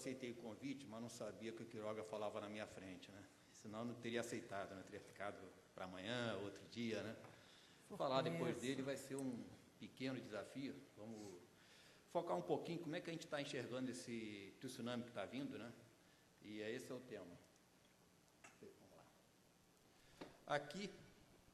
aceitei o convite, mas não sabia que o Quiroga falava na minha frente, né? Senão eu não teria aceitado, né? Teria ficado para amanhã, outro dia, né? Falar depois dele vai ser um pequeno desafio. Vamos focar um pouquinho como é que a gente está enxergando esse tsunami que está vindo, né? E esse é o tema. Vamos lá. Aqui,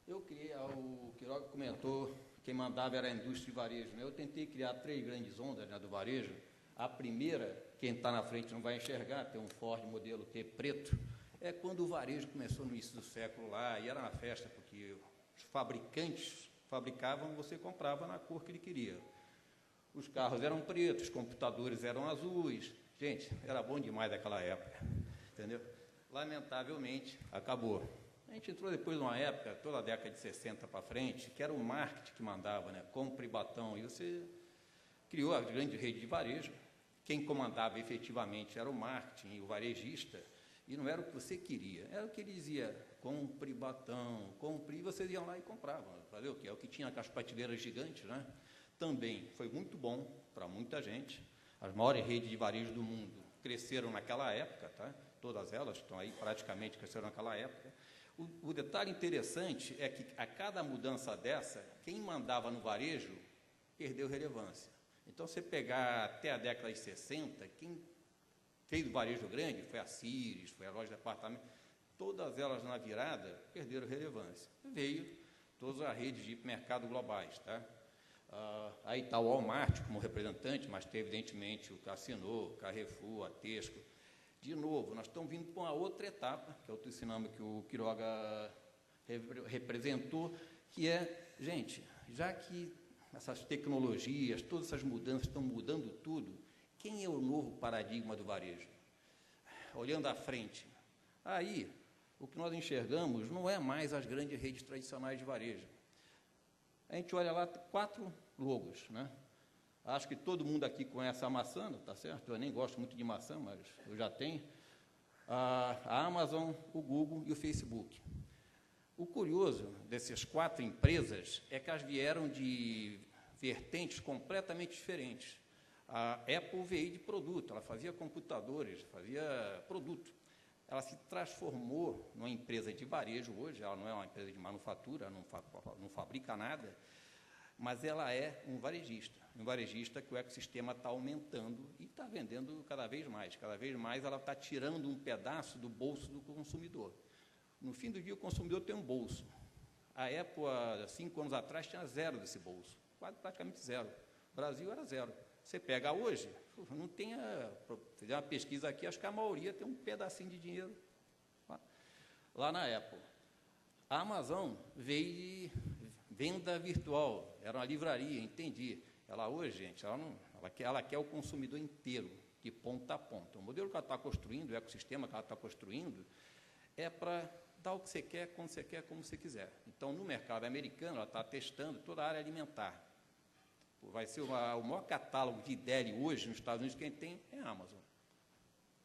eu criei, o Quiroga comentou, quem mandava era a indústria e varejo, né? Eu tentei criar 3 grandes ondas, né, do varejo. A primeira, quem está na frente não vai enxergar, tem um Ford modelo T preto, é quando o varejo começou no início do século lá, e era na festa, porque os fabricantes fabricavam, você comprava na cor que ele queria. Os carros eram pretos, os computadores eram azuis. Gente, era bom demais naquela época, entendeu? Lamentavelmente, acabou. A gente entrou depois numa época, toda a década de 60 para frente, que era o marketing que mandava, né? Compre Batom, e você criou a grande rede de varejo. Quem comandava efetivamente era o marketing e o varejista, e não era o que você queria, era o que ele dizia: compre Batom, compre, e vocês iam lá e compravam, fazer o quê? É o que tinha aquelas prateleiras gigantes, né? Também foi muito bom para muita gente. As maiores redes de varejo do mundo cresceram naquela época, tá? Todas elas estão aí, praticamente cresceram naquela época. O detalhe interessante é que, a cada mudança dessa, quem mandava no varejo perdeu relevância. Então, você pegar até a década de 60, quem fez o varejo grande foi a Sears, foi a loja de departamento, todas elas na virada perderam relevância. Veio todas as redes de mercado globais, tá? Aí está o Walmart como representante, mas tem, evidentemente, o Casino, Carrefour, a Tesco. De novo, nós estamos vindo para uma outra etapa, que é o tsunami que o Quiroga representou, que é, gente, já que essas tecnologias, todas essas mudanças estão mudando tudo, quem é o novo paradigma do varejo? Olhando à frente, aí, o que nós enxergamos não é mais as grandes redes tradicionais de varejo. A gente olha lá, 4 logos, né? Acho que todo mundo aqui conhece a Maçã, tá certo? Eu nem gosto muito de maçã, mas eu já tenho. A Amazon, o Google e o Facebook. O curioso dessas 4 empresas é que elas vieram de vertentes completamente diferentes. A Apple veio de produto, ela fazia computadores, fazia produto. Ela se transformou numa empresa de varejo hoje, ela não é uma empresa de manufatura, não fabrica nada, mas ela é um varejista que o ecossistema está aumentando e está vendendo cada vez mais ela está tirando um pedaço do bolso do consumidor. No fim do dia, o consumidor tem um bolso. A Apple, há 5 anos atrás, tinha 0 desse bolso, quase praticamente 0. O Brasil era 0. Você pega hoje, não tem, fizer uma pesquisa aqui, acho que a maioria tem um pedacinho de dinheiro lá na Apple. A Amazon veio de venda virtual, era uma livraria, entendi. Ela hoje, gente, ela quer o consumidor inteiro, de ponta a ponta. O modelo que ela está construindo, o ecossistema que ela está construindo, é para dar o que você quer, quando você quer, como você quiser. Então, no mercado americano, ela está testando toda a área alimentar. Vai ser o maior catálogo de deli hoje nos Estados Unidos, quem tem é a Amazon.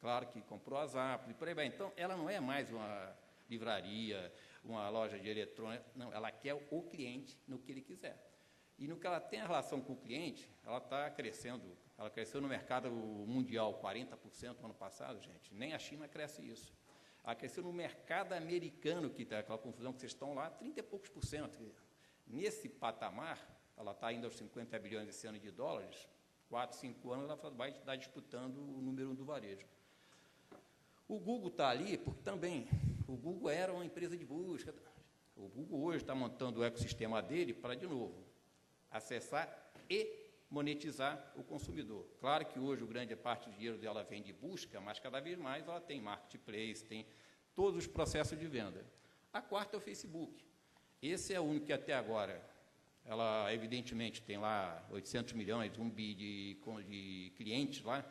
Claro que comprou a Zap, e por aí vai. Então, ela não é mais uma livraria, uma loja de eletrônica, não, ela quer o cliente no que ele quiser. E no que ela tem a relação com o cliente, ela está crescendo. Ela cresceu no mercado mundial 40% no ano passado, gente. Nem a China cresce isso. Ela cresceu no mercado americano, que está aquela confusão que vocês estão lá, 30 e poucos por cento. Nesse patamar, ela está indo aos 50 bilhões esse ano de dólares, 4, 5 anos ela vai estar disputando o número 1 do varejo. O Google está ali porque também, o Google era uma empresa de busca. O Google hoje está montando o ecossistema dele para, de novo, acessar e monetizar o consumidor. Claro que hoje grande parte do dinheiro dela vem de busca, mas cada vez mais ela tem marketplace, tem todos os processos de venda. A quarta é o Facebook. Esse é o único que até agora, ela evidentemente tem lá 800 milhões, 1 bi de clientes lá.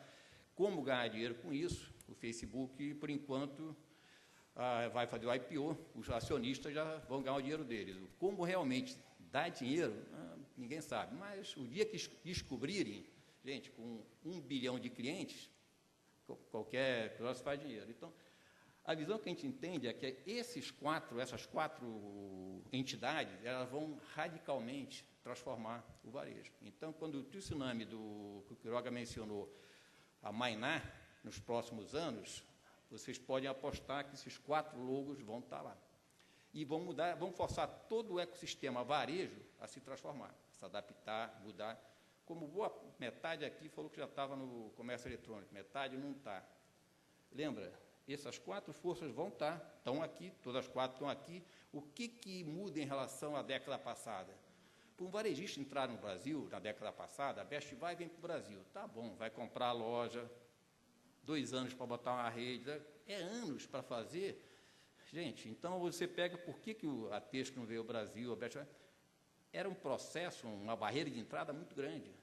Como ganhar dinheiro com isso? O Facebook, por enquanto, vai fazer o IPO, os acionistas já vão ganhar o dinheiro deles. Como realmente dá dinheiro, ninguém sabe. Mas o dia que descobrirem, gente, com 1 bilhão de clientes, qualquer negócio faz dinheiro. Então, a visão que a gente entende é que essas 4 entidades, elas vão radicalmente transformar o varejo. Então, quando o tsunami que o Quiroga mencionou, a Mainar, nos próximos anos, vocês podem apostar que esses 4 logos vão estar lá. E vão forçar todo o ecossistema varejo a se transformar, a se adaptar, mudar. Como boa metade aqui falou que já estava no comércio eletrônico, metade não está. Lembra? Essas 4 forças vão estar, estão aqui, todas as 4 estão aqui. O que muda em relação à década passada? Para um varejista entrar no Brasil, na década passada, a Best Buy vem para o Brasil. Tá bom, vai comprar a loja, 2 anos para botar uma rede, é anos para fazer. Gente, então você pega, por que a Tesco não veio ao Brasil, a Best Buy? Era um processo, uma barreira de entrada muito grande.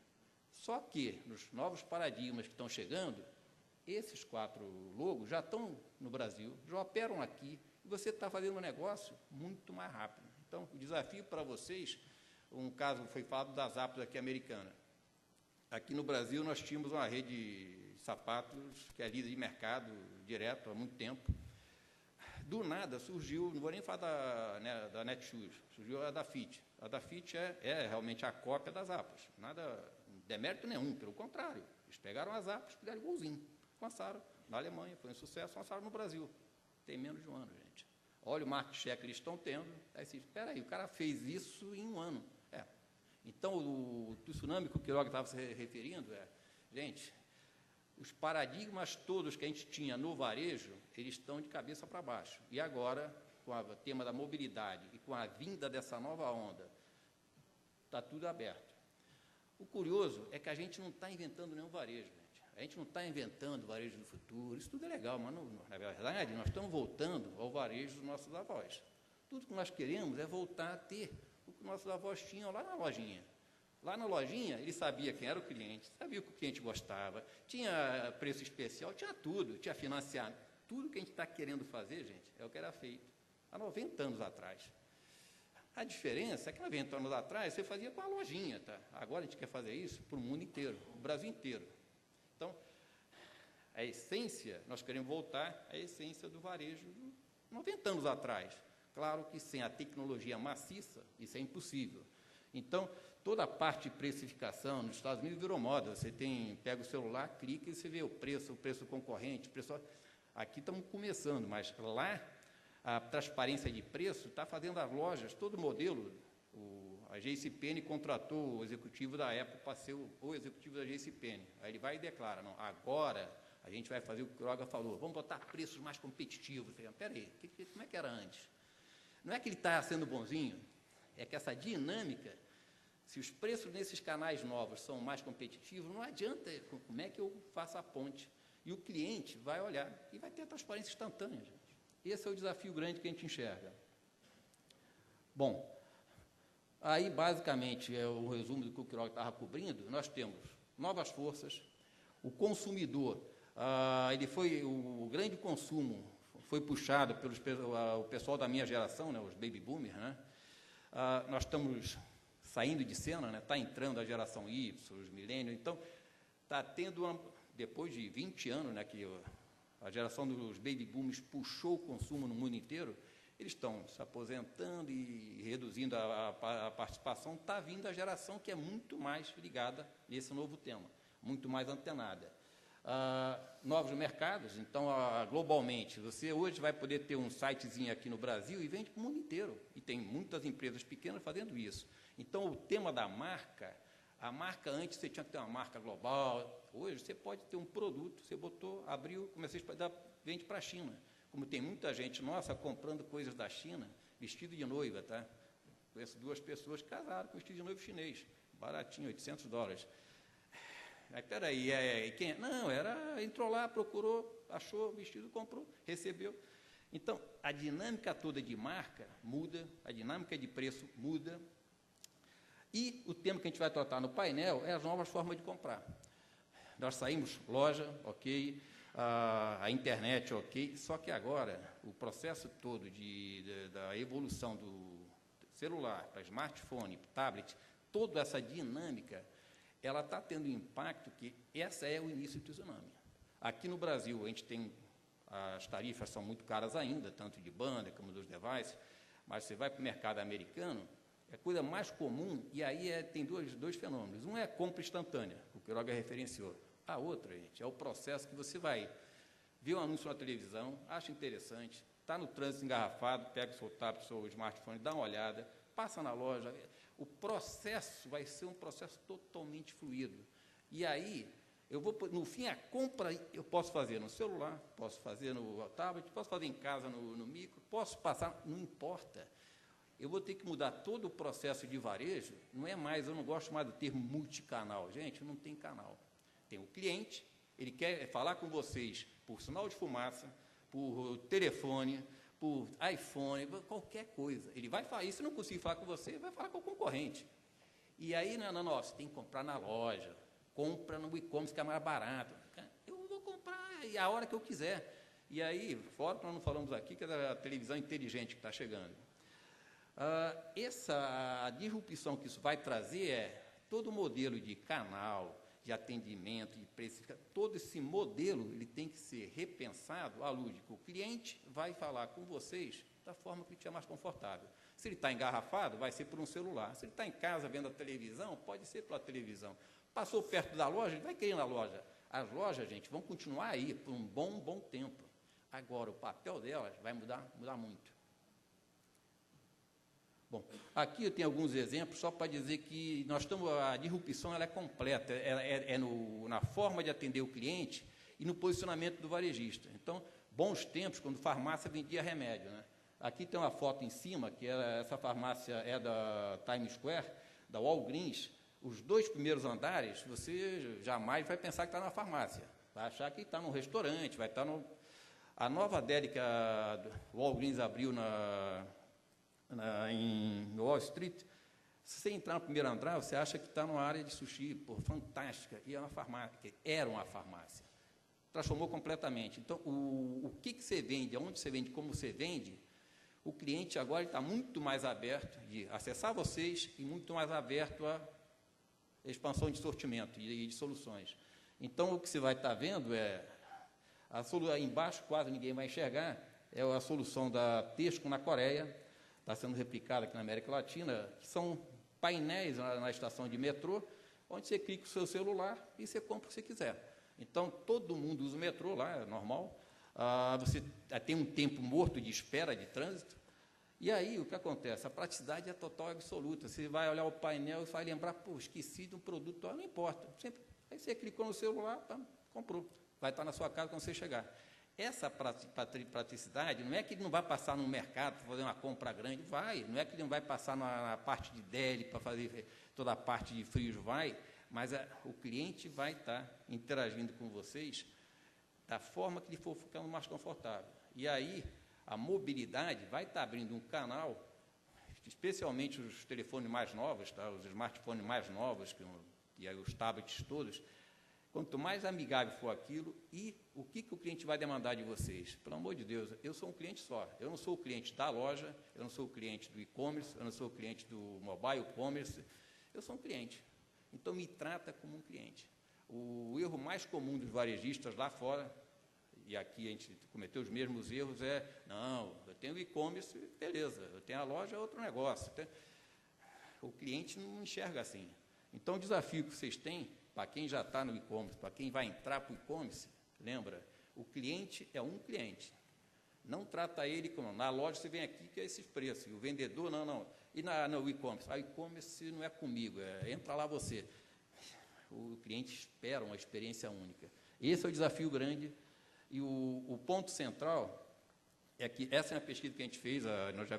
Só que, nos novos paradigmas que estão chegando, esses 4 logos já estão no Brasil, já operam aqui, e você está fazendo um negócio muito mais rápido. Então, o desafio para vocês, um caso foi falado das Zappos aqui americana. Aqui no Brasil, nós tínhamos uma rede de sapatos que é líder de mercado direto há muito tempo. Do nada surgiu, não vou nem falar da Netshoes, surgiu a da Fit. A da Fit é realmente a cópia das Zappos. Nada, demérito nenhum, pelo contrário. Eles pegaram as Zappos, fizeram igualzinho. Lançaram na Alemanha, foi um sucesso, lançaram no Brasil. Tem menos de um ano, gente. Olha o market share que eles estão tendo. Aí você diz, espera aí, o cara fez isso em um ano. Então, o tsunami que o Quiroga estava se referindo gente, os paradigmas todos que a gente tinha no varejo, eles estão de cabeça para baixo. E agora, com o tema da mobilidade e com a vinda dessa nova onda, está tudo aberto. O curioso é que a gente não está inventando nenhum varejo, gente. A gente não está inventando varejo do futuro, isso tudo é legal, mas, na verdade, nós estamos voltando ao varejo dos nossos avós. Tudo que nós queremos é voltar a ter o que nossos avós tinham lá na lojinha. Lá na lojinha, ele sabia quem era o cliente, sabia o que o cliente gostava, tinha preço especial, tinha tudo, tinha financiamento. Tudo que a gente está querendo fazer, gente, é o que era feito há 90 anos atrás. A diferença é que há 90 anos atrás você fazia com a lojinha, tá? Agora a gente quer fazer isso para o mundo inteiro, o Brasil inteiro. Então, a essência, nós queremos voltar à essência do varejo de 90 anos atrás. Claro que sem a tecnologia maciça, isso é impossível. Então, toda a parte de precificação nos Estados Unidos virou moda. Você pega o celular, clica e você vê o preço concorrente. Aqui estamos começando, mas lá a transparência de preço está fazendo as lojas, todo modelo. A JCPenney contratou o executivo da Apple para ser o executivo da JCPenney. Aí ele vai e declara, não, agora a gente vai fazer o que o Quiroga falou, vamos botar preços mais competitivos. Espera aí, como é que era antes? Não é que ele está sendo bonzinho, é que essa dinâmica, se os preços nesses canais novos são mais competitivos, não adianta como é que eu faço a ponte. E o cliente vai olhar e vai ter a transparência instantânea, gente. Esse é o desafio grande que a gente enxerga. Bom, aí basicamente é o resumo do que o Quiroga estava cobrindo. Nós temos novas forças, o consumidor, o grande consumo foi puxado pelo o pessoal da minha geração, os baby boomers, nós estamos saindo de cena, está entrando a geração Y, os milênios, então está tendo, depois de 20 anos, que a geração dos baby boomers puxou o consumo no mundo inteiro, eles estão se aposentando e reduzindo a participação, está vindo a geração que é muito mais ligada nesse novo tema, muito mais antenada. Novos mercados, então, globalmente, você hoje vai poder ter um sitezinho aqui no Brasil e vende para o mundo inteiro, e tem muitas empresas pequenas fazendo isso. Então, o tema da marca, a marca antes você tinha que ter uma marca global, hoje você pode ter um produto, você abriu, comecei a vende para a China, como tem muita gente nossa comprando coisas da China, vestido de noiva, tá? Conheço 2 pessoas que casaram com vestido de noivo chinês, baratinho, $800. Aí, peraí, quem? Não, entrou lá, procurou, achou o vestido, comprou, recebeu. Então, a dinâmica toda de marca muda, a dinâmica de preço muda, e o tema que a gente vai tratar no painel é as novas formas de comprar. Nós saímos loja, ok, a internet, ok, só que agora o processo todo da evolução do celular para smartphone, tablet, toda essa dinâmica, ela está tendo impacto que essa é o início do tsunami. Aqui no Brasil, a gente tem, as tarifas são muito caras ainda, tanto de banda como dos devices, mas você vai para o mercado americano, é a coisa mais comum, e aí tem dois fenômenos. Um é a compra instantânea, o Quiroga referenciou. A outra, gente, é o processo que você vai ver um anúncio na televisão, acha interessante, está no trânsito engarrafado, pega o seu tablet, o seu smartphone, dá uma olhada, passa na loja. O processo vai ser um processo totalmente fluido. E aí, no fim, a compra eu posso fazer no celular, posso fazer no tablet, posso fazer em casa no micro, posso passar, não importa. Eu vou ter que mudar todo o processo de varejo, não é mais, eu não gosto mais do termo multicanal. Gente, não tem canal. Tem o cliente, ele quer falar com vocês por sinal de fumaça, por telefone, por iPhone, qualquer coisa. Ele vai falar, e se não conseguir falar com você, vai falar com o concorrente. E aí, não, você tem que comprar na loja, compra no e-commerce que é mais barato. Eu vou comprar a hora que eu quiser. E aí, fora que nós não falamos aqui, que é a televisão inteligente que está chegando. Essa disrupção que isso vai trazer é todo o modelo de canal, de atendimento, de precificação, todo esse modelo ele tem que ser repensado à luz de que o cliente vai falar com vocês da forma que estiver mais confortável. Se ele está engarrafado, vai ser por um celular. Se ele está em casa vendo a televisão, pode ser pela televisão. Passou perto da loja, ele vai querer ir na loja. As lojas, gente, vão continuar aí por um bom tempo. Agora, o papel delas vai mudar muito. Bom, aqui eu tenho alguns exemplos, só para dizer que a disrupção ela é completa, na forma de atender o cliente e no posicionamento do varejista. Então, bons tempos, quando farmácia vendia remédio, né? Aqui tem uma foto em cima, que essa farmácia é da Times Square, da Walgreens. Os 2 primeiros andares, você jamais vai pensar que está na farmácia, vai achar que está num restaurante, vai estar no... A nova adega que a Walgreens abriu em Wall Street, se você entrar no primeiro andar, você acha que está numa área de sushi, fantástica, e é uma farmácia, era uma farmácia. Transformou completamente. Então, o que você vende, aonde você vende, como você vende, o cliente agora está muito mais aberto de acessar vocês e muito mais aberto à expansão de sortimento e de soluções. Então, o que você vai estar vendo embaixo quase ninguém vai enxergar, é a solução da Tesco na Coreia, está sendo replicada aqui na América Latina, que são painéis na estação de metrô, onde você clica o seu celular e você compra o que você quiser. Então, todo mundo usa o metrô lá, é normal. Você tem um tempo morto de espera de trânsito. E aí, o que acontece? A praticidade é total e absoluta. Você vai olhar o painel e vai lembrar, esqueci de um produto, não importa. Aí você clicou no celular, comprou. Vai estar na sua casa quando você chegar. Essa praticidade, não é que ele não vai passar no mercado para fazer uma compra grande, vai. Não é que ele não vai passar na parte de deli para fazer toda a parte de frios, vai. Mas o cliente vai estar interagindo com vocês da forma que ele for ficando mais confortável. E aí, a mobilidade vai estar abrindo um canal, especialmente os telefones mais novos, tá? Os smartphones mais novos, e aí os tablets todos. Quanto mais amigável for aquilo, e o que o cliente vai demandar de vocês? Pelo amor de Deus, eu sou um cliente só. Eu não sou o cliente da loja, eu não sou o cliente do e-commerce, eu não sou o cliente do mobile commerce, eu sou um cliente. Então, me trata como um cliente. O erro mais comum dos varejistas lá fora, e aqui a gente cometeu os mesmos erros, não, eu tenho e-commerce, beleza, eu tenho a loja, é outro negócio. O cliente não enxerga assim. Então, o desafio que vocês têm, para quem já está no e-commerce, para quem vai entrar para o e-commerce, lembra, o cliente é um cliente. Não trata ele como, na loja você vem aqui que é esses preços, e o vendedor, não. E no e-commerce? O e-commerce não é comigo, entra lá você. O cliente espera uma experiência única. Esse é o desafio grande, e o ponto central é que essa é uma pesquisa que a gente fez, nós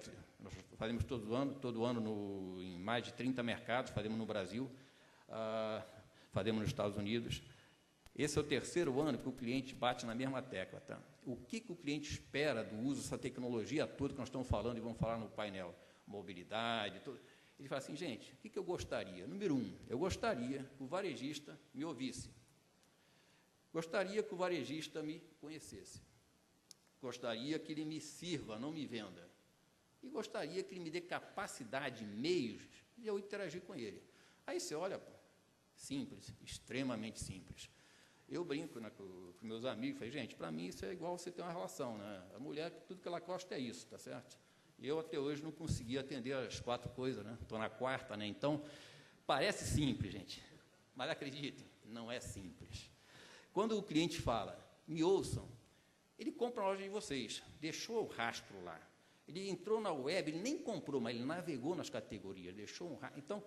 fazemos todo ano em mais de 30 mercados, fazemos no Brasil, fazemos nos Estados Unidos. Esse é o 3º ano que o cliente bate na mesma tecla. Tá? O que o cliente espera do uso dessa tecnologia toda que nós estamos falando e vamos falar no painel? Mobilidade, tudo. Ele fala assim, gente, o que eu gostaria? Número 1, eu gostaria que o varejista me ouvisse. Gostaria que o varejista me conhecesse. Gostaria que ele me sirva, não me venda. E gostaria que ele me dê capacidade, meios de eu interagir com ele. Aí você olha, simples, extremamente simples. Eu brinco com meus amigos, falei, gente, para mim isso é igual você ter uma relação, né? A mulher, tudo que ela gosta é isso, tá certo? Eu até hoje não consegui atender as 4 coisas, né? Estou na 4ª, né? Então, parece simples, gente, mas acreditem, não é simples. Quando o cliente fala, me ouçam, ele compra a loja de vocês, deixou o rastro lá. Ele entrou na web, ele nem comprou, mas ele navegou nas categorias, deixou um rastro. Então,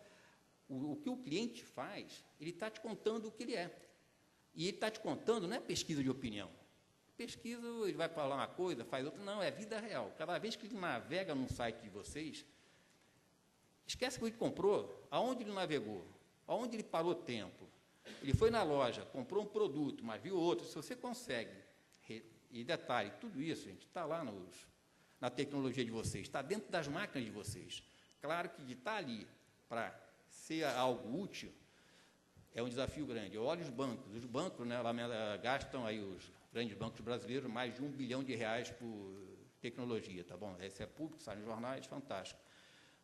o que o cliente faz, ele está te contando o que ele é. E ele está te contando, não é pesquisa de opinião. Pesquisa, ele vai falar uma coisa, faz outra. Não, é vida real. Cada vez que ele navega num site de vocês, esquece que ele comprou, aonde ele navegou, aonde ele parou tempo. Ele foi na loja, comprou um produto, mas viu outro. Se você consegue, e detalhe, tudo isso, gente, está lá na tecnologia de vocês, está dentro das máquinas de vocês. Claro que de estar ali para ser algo útil é um desafio grande. Olha os bancos, né, gastam aí os grandes bancos brasileiros mais de R$1 bilhão por tecnologia, tá bom? Esse é público, sai nos jornais, fantástico.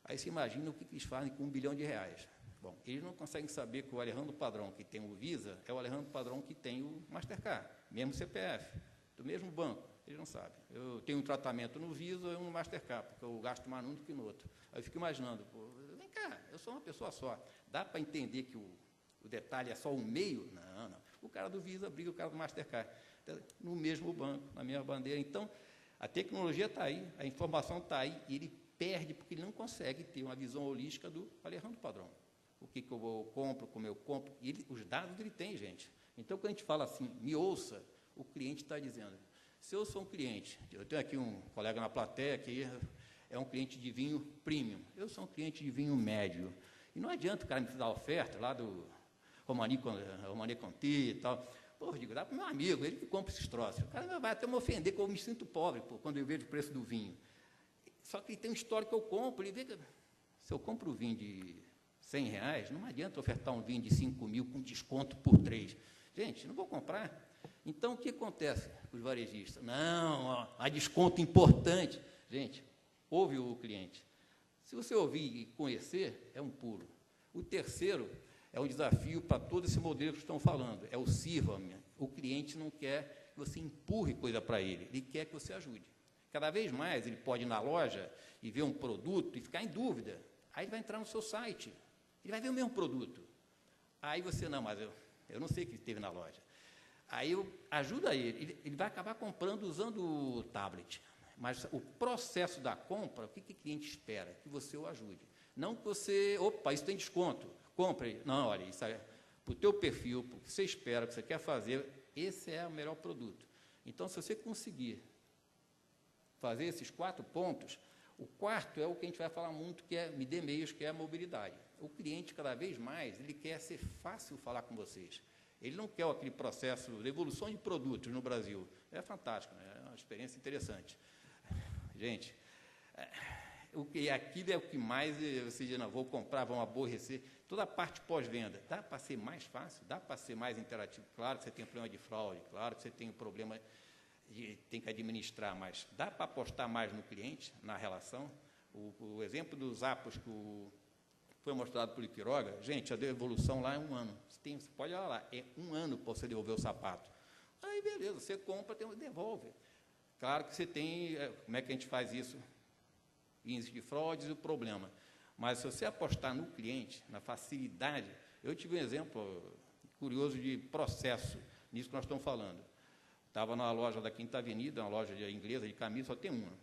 Aí você imagina o que eles fazem com R$1 bilhão. Bom, eles não conseguem saber que o Alejandro Padrão, que tem o Visa, é o Alejandro Padrão que tem o Mastercard, mesmo CPF, do mesmo banco, eles não sabem. Eu tenho um tratamento no Visa e um no Mastercard, porque eu gasto mais num do que no outro. Aí eu fico imaginando, pô, vem cá, eu sou uma pessoa só, dá para entender que o detalhe é só um meio? Não, não. O cara do Visa briga com o cara do Mastercard, no mesmo banco, na mesma bandeira. Então, a tecnologia está aí, a informação está aí, e ele perde porque ele não consegue ter uma visão holística do Alejandro Padrão. O que eu compro, como eu compro, e os dados ele tem, gente. Então, quando a gente fala assim, me ouça, o cliente está dizendo, se eu sou um cliente, eu tenho aqui um colega na plateia que é um cliente de vinho premium, eu sou um cliente de vinho médio, e não adianta o cara me dar oferta lá do Romani Conti e tal. Pô, eu digo, dá para o meu amigo, ele que compra esses troços. O cara vai até me ofender, porque eu me sinto pobre quando eu vejo o preço do vinho. Só que ele tem um histórico que eu compro, ele vê que se eu compro o vinho de R$100, não adianta ofertar um vinho de 5 mil com desconto por 3. Gente, não vou comprar. Então, o que acontece com os varejistas? Não, ó, há desconto importante. Gente, ouve o cliente. Se você ouvir e conhecer, é um pulo. O terceiro é um desafio para todo esse modelo que estão falando, é o sirva-me. O cliente não quer que você empurre coisa para ele quer que você ajude. Cada vez mais ele pode ir na loja e ver um produto e ficar em dúvida. Aí ele vai entrar no seu site, ele vai ver o mesmo produto. Aí você, não, mas eu não sei o que teve na loja. Aí eu ajudo ele vai acabar comprando usando o tablet. Mas o processo da compra, o que o cliente espera? Que você o ajude. Não que você, opa, isso tem desconto, compre. Não, olha, isso é para o teu perfil, para o que você espera, o que você quer fazer, esse é o melhor produto. Então, se você conseguir fazer esses 4 pontos, o quarto é o que a gente vai falar muito, que é me dê meios, que é a mobilidade. O cliente, cada vez mais, ele quer ser fácil falar com vocês. Ele não quer aquele processo de evolução de produtos no Brasil. É fantástico, né? É uma experiência interessante. Gente, aquilo é o que mais você diz, não, vou comprar, vão aborrecer. Toda a parte pós-venda, dá para ser mais fácil, dá para ser mais interativo. Claro que você tem um problema de fraude, claro que você tem um problema tem que administrar, mas dá para apostar mais no cliente, na relação. O exemplo dos Apos que foi mostrado por Quiroga, gente, a devolução lá é 1 ano. Você pode olhar lá, é 1 ano para você devolver o sapato. Aí, beleza, você compra, devolve. Claro que você tem, como é que a gente faz isso? Índice de fraudes e o problema. Mas se você apostar no cliente, na facilidade, eu tive um exemplo curioso de processo, nisso que nós estamos falando. Estava na loja da Quinta Avenida, uma loja inglesa de camisas, só tem uma.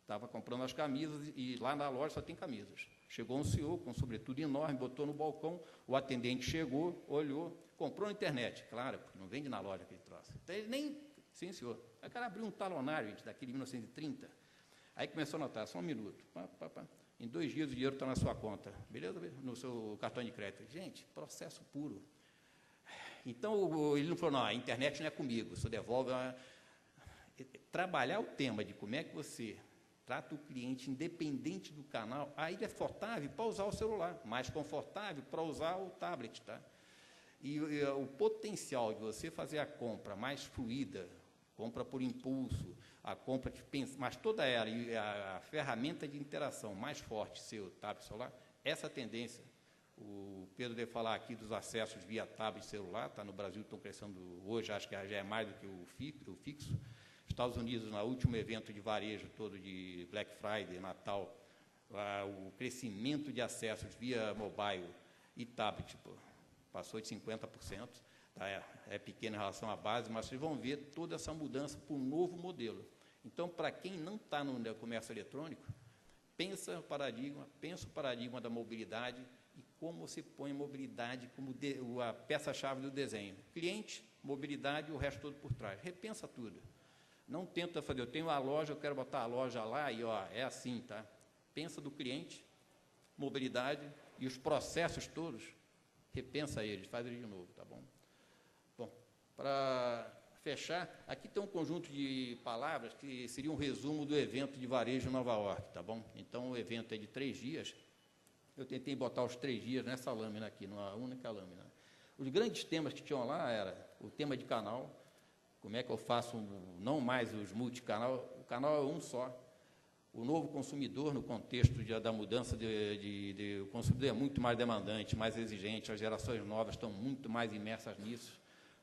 Estava comprando as camisas e lá na loja só tem camisas. Chegou um senhor com um sobretudo enorme, botou no balcão, o atendente chegou, olhou, comprou na internet. Claro, porque não vende na loja aquele troço. Então, ele nem... Sim, senhor. Aí o cara abriu um talonário, gente, daquele de 1930. Aí começou a anotar, só um minuto. Em 2 dias o dinheiro está na sua conta. Beleza? No seu cartão de crédito. Gente, processo puro. Então, ele não falou, não, a internet não é comigo, você devolve. Trabalhar o tema de como é que você trata o cliente independente do canal, aí ele é confortável para usar o celular, mais confortável para usar o tablet. Tá? E o potencial de você fazer a compra mais fluida, compra por impulso, a compra que pensa, mas toda ela, e a ferramenta de interação mais forte, seu tablet celular, essa tendência. O Pedro deve falar aqui dos acessos via tablet celular, tá? No Brasil estão crescendo hoje, acho que já é mais do que o fixo. Estados Unidos, no último evento de varejo todo de Black Friday, Natal, o crescimento de acessos via mobile e tablet passou de 50%. tá? É pequena em relação à base, mas vocês vão ver toda essa mudança para um novo modelo. Então, para quem não está no comércio eletrônico, pensa o paradigma da mobilidade e como você põe a mobilidade como a peça-chave do desenho. Cliente, mobilidade e o resto todo por trás. Repensa tudo. Não tenta fazer, eu tenho a loja, eu quero botar a loja lá e, ó, é assim, tá? Pensa do cliente, mobilidade e os processos todos, repensa eles, faz eles de novo, tá bom? Bom, para fechar, aqui tem um conjunto de palavras que seria um resumo do evento de varejo em Nova York, tá bom? Então, o evento é de 3 dias, eu tentei botar os 3 dias nessa lâmina aqui, numa única lâmina. Os grandes temas que tinham lá era o tema de canal, como é que eu faço, não mais os multicanal, o canal é um só. O novo consumidor, no contexto da mudança o consumidor é muito mais demandante, mais exigente, as gerações novas estão muito mais imersas nisso.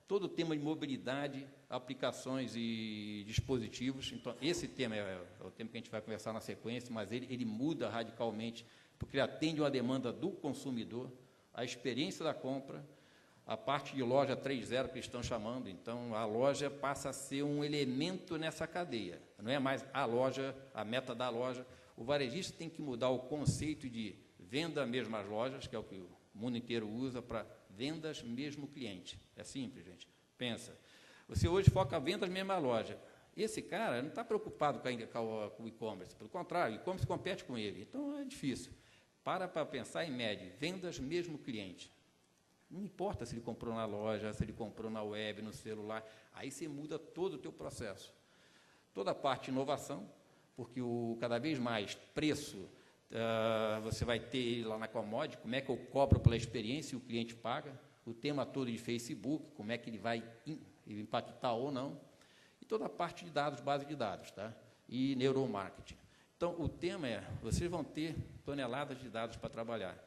Todo o tema de mobilidade, aplicações e dispositivos. Então, esse tema é o tema que a gente vai conversar na sequência, mas ele muda radicalmente, porque ele atende uma demanda do consumidor, a experiência da compra, a parte de loja 3.0 que estão chamando. Então, a loja passa a ser um elemento nessa cadeia. Não é mais a loja, a meta da loja. O varejista tem que mudar o conceito de venda mesmo às lojas, que é o que o mundo inteiro usa, para vendas mesmo cliente. É simples, gente. Pensa. Você hoje foca a vendas mesmo à loja. Esse cara não está preocupado com o e-commerce. Pelo contrário, o e-commerce compete com ele. Então, é difícil. Para pensar em média, vendas mesmo cliente. Não importa se ele comprou na loja, se ele comprou na web, no celular. Aí você muda todo o teu processo. Toda a parte de inovação, porque cada vez mais preço, você vai ter lá na commodity, como é que eu cobro pela experiência e o cliente paga, o tema todo de Facebook, como é que ele vai impactar ou não, e toda a parte de dados, base de dados, tá? E neuromarketing. Então, o tema é, vocês vão ter toneladas de dados para trabalhar.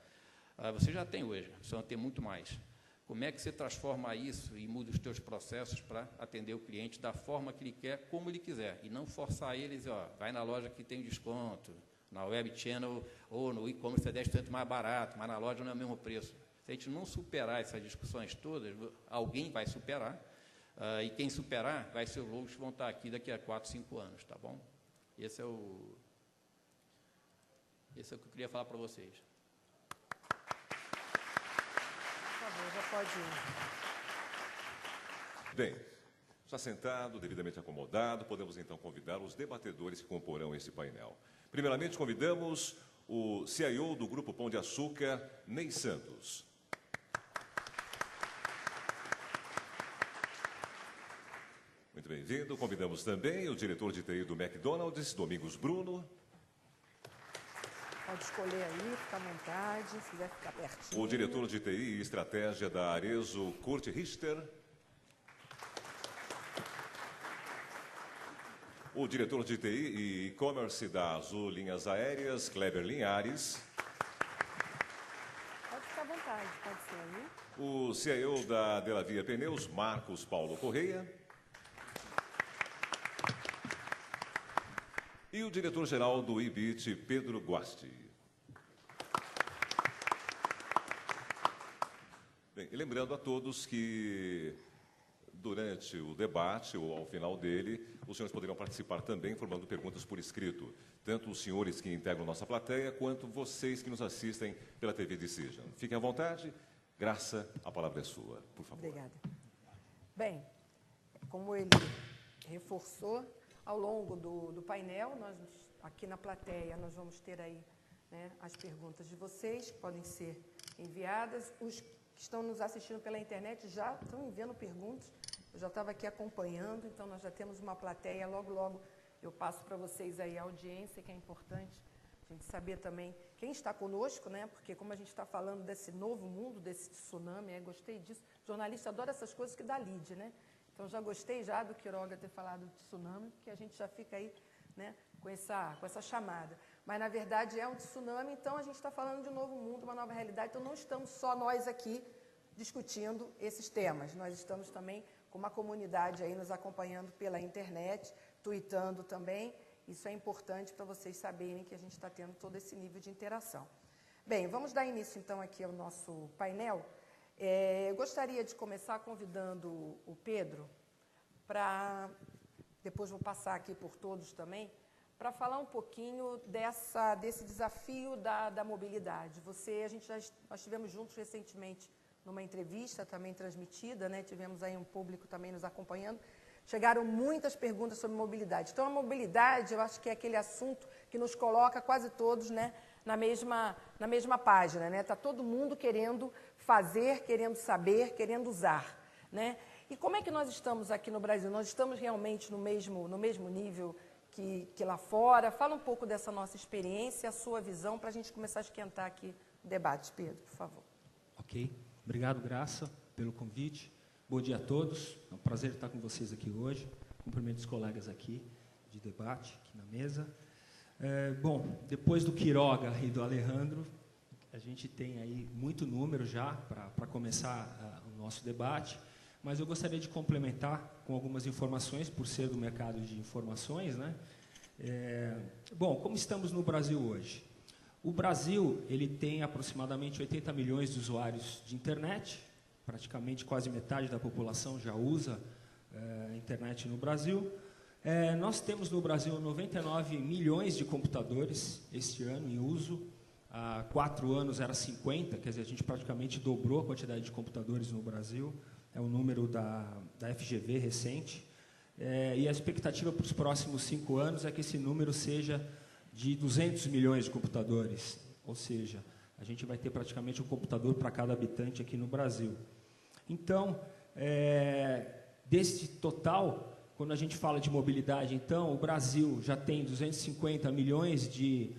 Você já tem hoje, vocês vão ter muito mais. Como é que você transforma isso e muda os teus processos para atender o cliente da forma que ele quer, como ele quiser, e não forçar eles, ó, vai na loja que tem desconto, na web channel ou no e-commerce é 10% mais barato, mas na loja não é o mesmo preço. Se a gente não superar essas discussões todas, alguém vai superar, e quem superar vai ser os logos que vão estar aqui daqui a 4, 5 anos, tá bom? Esse é o que eu queria falar para vocês. Por favor, já pode ir. Bem, já sentado, devidamente acomodado, podemos então convidar os debatedores que comporão esse painel. Primeiramente, convidamos o CIO do Grupo Pão de Açúcar, Ney Santos. Muito bem-vindo. Convidamos também o diretor de TI do McDonald's, Domingos Bruno. Pode escolher aí, fica à vontade, se quiser ficar pertinho. O diretor de TI e Estratégia da Arezzo, Kurt Richter. O diretor de TI e e-commerce da Azul Linhas Aéreas, Kleber Linhares. Pode ficar à vontade, pode ser aí. O CIO da Delavia Pneus, Marcos Paulo Correia. E o diretor-geral do IBIT, Pedro Guasti. Bem, e lembrando a todos que durante o debate, ou ao final dele, os senhores poderão participar também, formando perguntas por escrito. Tanto os senhores que integram nossa plateia, quanto vocês que nos assistem pela TV Decision. Fiquem à vontade. Graça, a palavra é sua, por favor. Obrigada. Bem, como ele reforçou, ao longo do painel, nós, aqui na plateia, nós vamos ter aí, né, as perguntas de vocês, que podem ser enviadas. Os que estão nos assistindo pela internet já estão enviando perguntas. Eu já estava aqui acompanhando, então nós já temos uma plateia. Logo, logo, eu passo para vocês aí a audiência, que é importante a gente saber também quem está conosco, né? Porque como a gente está falando desse novo mundo, desse tsunami, gostei disso. O jornalista adora essas coisas que dá lead, né? Então, já gostei já do Quiroga ter falado de tsunami, porque a gente já fica aí, né, com essa chamada. Mas, na verdade, é um tsunami, então a gente está falando de um novo mundo, uma nova realidade. Então, não estamos só nós aqui discutindo esses temas. Nós estamos também com uma comunidade aí nos acompanhando pela internet, tweetando também. Isso é importante para vocês saberem que a gente está tendo todo esse nível de interação. Bem, vamos dar início, então, aqui ao nosso painel. Eu gostaria de começar convidando o Pedro para, depois vou passar aqui por todos também, para falar um pouquinho desse desafio da mobilidade. Nós estivemos juntos recentemente numa entrevista também transmitida, né? Tivemos aí um público também nos acompanhando. Chegaram muitas perguntas sobre mobilidade. Então, a mobilidade, eu acho que é aquele assunto que nos coloca quase todos, né, na mesma página. Está todo mundo querendo fazer, querendo saber, querendo usar. Né? E como é que nós estamos aqui no Brasil? Nós estamos realmente no mesmo nível que lá fora? Fala um pouco dessa nossa experiência, a sua visão, para a gente começar a esquentar aqui o debate. Pedro, por favor. Ok. Obrigado, Graça, pelo convite. Bom dia a todos. É um prazer estar com vocês aqui hoje. Cumprimento os colegas aqui de debate, aqui na mesa. Bom, depois do Quiroga e do Alejandro, a gente tem aí muito número já para começar o nosso debate, mas eu gostaria de complementar com algumas informações, por ser do mercado de informações, né? Bom, como estamos no Brasil hoje? O Brasil ele tem aproximadamente 80 milhões de usuários de internet, praticamente quase metade da população já usa internet no Brasil. Nós temos no Brasil 99 milhões de computadores este ano em uso. Há 4 anos era 50, quer dizer, a gente praticamente dobrou a quantidade de computadores no Brasil. É o número da FGV recente. E a expectativa para os próximos 5 anos é que esse número seja de 200 milhões de computadores. Ou seja, a gente vai ter praticamente um computador para cada habitante aqui no Brasil. Então, desse total, quando a gente fala de mobilidade, então, o Brasil já tem 250 milhões de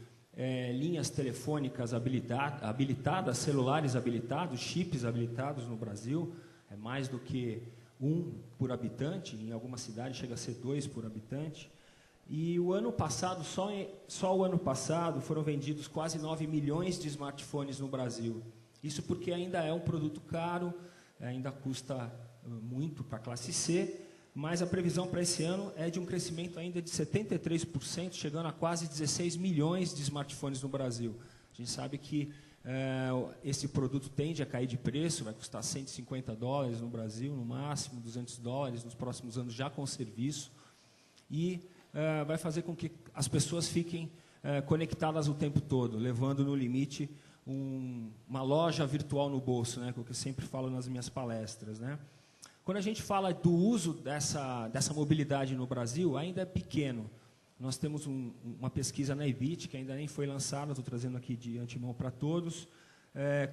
linhas telefônicas habilitadas, celulares habilitados, chips habilitados no Brasil. É mais do que 1 por habitante, em algumas cidades chega a ser 2 por habitante. E o ano passado, só o ano passado, foram vendidos quase 9 milhões de smartphones no Brasil. Isso porque ainda é um produto caro, ainda custa muito para a classe C, mas a previsão para esse ano é de um crescimento ainda de 73%, chegando a quase 16 milhões de smartphones no Brasil. A gente sabe que esse produto tende a cair de preço, vai custar $150 no Brasil, no máximo, $200 nos próximos anos já com serviço, e vai fazer com que as pessoas fiquem conectadas o tempo todo, levando no limite uma loja virtual no bolso, né, que é o que eu sempre falo nas minhas palestras. Né? Quando a gente fala do uso dessa mobilidade no Brasil, ainda é pequeno. Nós temos uma pesquisa na EBIT, que ainda nem foi lançada, estou trazendo aqui de antemão para todos.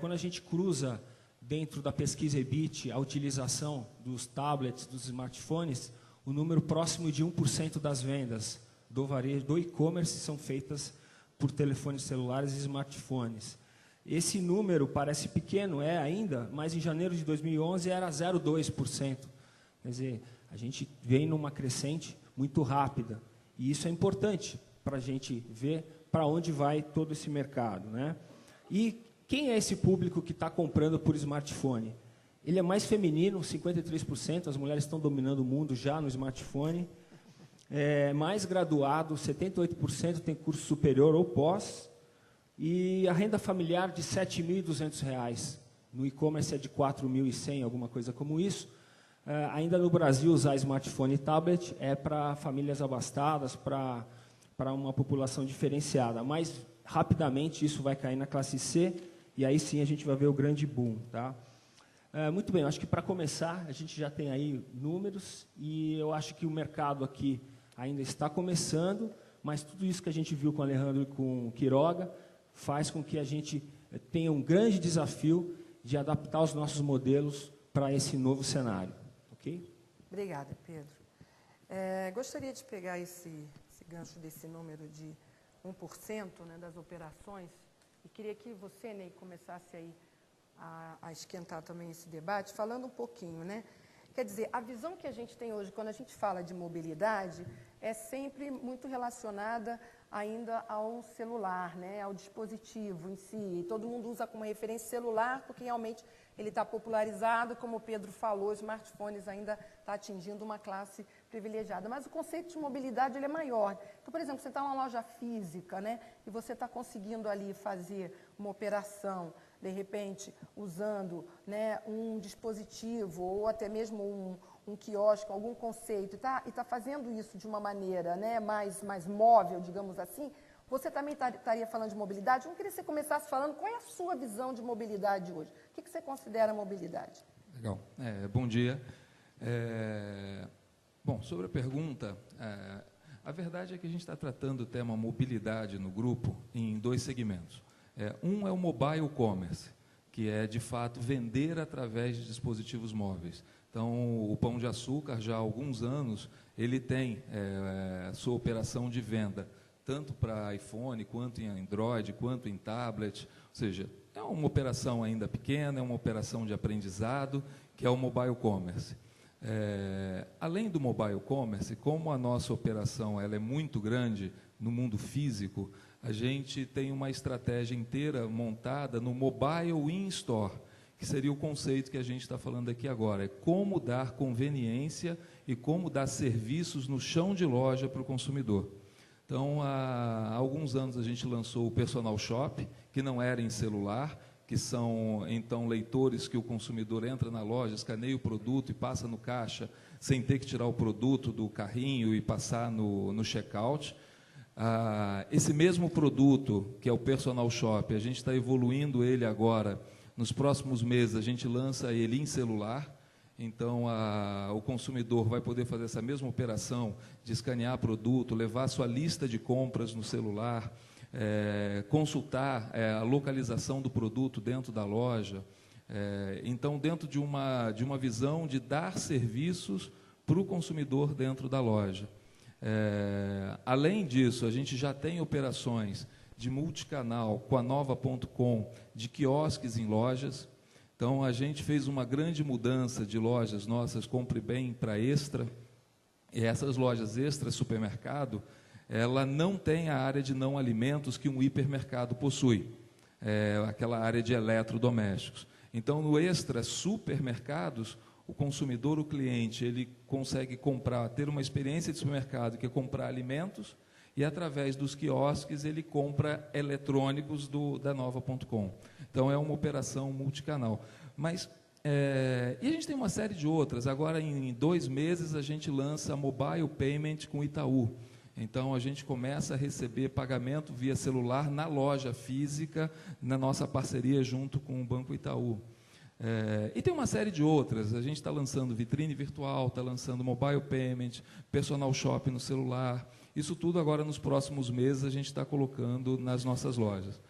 Quando a gente cruza dentro da pesquisa EBIT a utilização dos tablets, dos smartphones, o número próximo de 1% das vendas do varejo, do e-commerce, são feitas por telefones celulares e smartphones. Esse número parece pequeno, ainda, mas em janeiro de 2011 era 0,2%. Quer dizer, a gente vem numa crescente muito rápida. E isso é importante para a gente ver para onde vai todo esse mercado. Né? E quem é esse público que está comprando por smartphone? Ele é mais feminino, 53%, as mulheres estão dominando o mundo já no smartphone. Mais graduado, 78% tem curso superior ou pós. E a renda familiar de R$ 7.200. No e-commerce é de 4.100, alguma coisa como isso. Ainda no Brasil, usar smartphone e tablet é para famílias abastadas, para uma população diferenciada. Mas, rapidamente, isso vai cair na classe C, e aí sim a gente vai ver o grande boom. Tá? Muito bem, eu acho que para começar, a gente já tem aí números, e eu acho que o mercado aqui ainda está começando, mas tudo isso que a gente viu com o Alejandro e com o Quiroga faz com que a gente tenha um grande desafio de adaptar os nossos modelos para esse novo cenário. Ok? Obrigada, Pedro. Gostaria de pegar esse gancho desse número de 1%, né, das operações, e queria que você, Ney, começasse aí a esquentar também esse debate, falando um pouquinho, né? Quer dizer, a visão que a gente tem hoje, quando a gente fala de mobilidade, é sempre muito relacionada ainda ao celular, né, ao dispositivo em si. E todo mundo usa como referência celular, porque realmente ele está popularizado, como o Pedro falou, os smartphones ainda está atingindo uma classe privilegiada, mas o conceito de mobilidade ele é maior. Então, por exemplo, você está numa loja física, né, e você está conseguindo ali fazer uma operação, de repente, usando, né, um dispositivo ou até mesmo um quiosque, algum conceito, e tá fazendo isso de uma maneira, né, mais móvel, digamos assim, você também estaria falando de mobilidade. Eu queria que você começasse falando qual é a sua visão de mobilidade hoje. O que você considera mobilidade? Legal. Bom dia. Bom, sobre a pergunta, a verdade é que a gente está tratando o tema mobilidade no grupo em 2 segmentos. Um é o mobile commerce, que é, de fato, vender através de dispositivos móveis. Então, o Pão de Açúcar, já há alguns anos, ele tem sua operação de venda, tanto para iPhone, quanto em Android, quanto em tablet. Ou seja, é uma operação ainda pequena, é uma operação de aprendizado, que é o mobile commerce. Além do mobile commerce, como a nossa operação ela é muito grande no mundo físico, a gente tem uma estratégia inteira montada no mobile in-store, que seria o conceito que a gente está falando aqui agora. É como dar conveniência e como dar serviços no chão de loja para o consumidor. Então, há alguns anos a gente lançou o Personal Shop, que não era em celular, que são, então, leitores que o consumidor entra na loja, escaneia o produto e passa no caixa, sem ter que tirar o produto do carrinho e passar no check-out. Esse mesmo produto, que é o Personal Shop, a gente está evoluindo ele agora. Nos próximos meses, a gente lança ele em celular. Então, o consumidor vai poder fazer essa mesma operação de escanear produto, levar sua lista de compras no celular, consultar a localização do produto dentro da loja. Então, dentro de uma visão de dar serviços para o consumidor dentro da loja. Além disso, a gente já tem operações de multicanal com a Nova.com, de quiosques em lojas. Então, a gente fez uma grande mudança de lojas nossas, Compre Bem para Extra, e essas lojas Extra Supermercado, ela não tem a área de não alimentos que um hipermercado possui, aquela área de eletrodomésticos. Então, no Extra Supermercados, o consumidor, o cliente, ele consegue comprar, ter uma experiência de supermercado, que é comprar alimentos, e através dos quiosques ele compra eletrônicos da Nova.com. Então, é uma operação multicanal. Mas, e a gente tem uma série de outras. Agora, em 2 meses, a gente lança Mobile Payment com Itaú. Então, a gente começa a receber pagamento via celular na loja física, na nossa parceria junto com o Banco Itaú. E tem uma série de outras. A gente está lançando vitrine virtual, está lançando Mobile Payment, Personal Shop no celular. Isso tudo agora, nos próximos meses, a gente está colocando nas nossas lojas.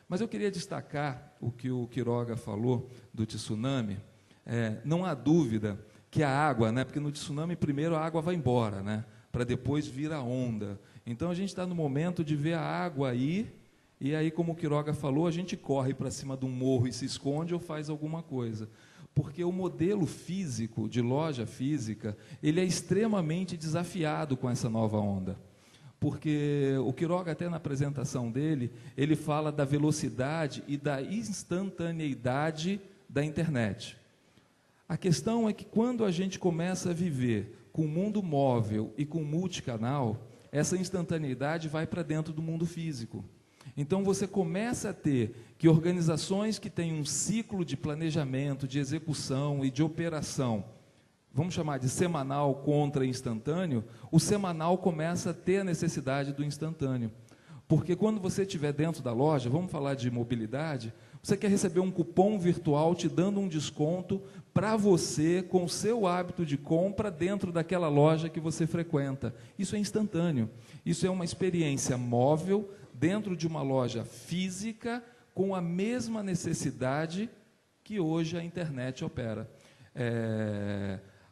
Mas eu queria destacar o que o Quiroga falou do tsunami. Não há dúvida que a água, né, porque no tsunami primeiro a água vai embora, né, para depois vir a onda. Então a gente está no momento de ver a água ir, e aí, como o Quiroga falou, a gente corre para cima de um morro e se esconde ou faz alguma coisa. Porque o modelo físico, de loja física, ele é extremamente desafiado com essa nova onda. Porque o Quiroga, até na apresentação dele, ele fala da velocidade e da instantaneidade da internet. A questão é que quando a gente começa a viver com o mundo móvel e com multicanal, essa instantaneidade vai para dentro do mundo físico. Então, você começa a ter que organizações que têm um ciclo de planejamento, de execução e de operação, vamos chamar de semanal contra instantâneo, o semanal começa a ter a necessidade do instantâneo. Porque quando você estiver dentro da loja, vamos falar de mobilidade, você quer receber um cupom virtual te dando um desconto para você, com o seu hábito de compra dentro daquela loja que você frequenta. Isso é instantâneo. Isso é uma experiência móvel dentro de uma loja física com a mesma necessidade que hoje a internet opera.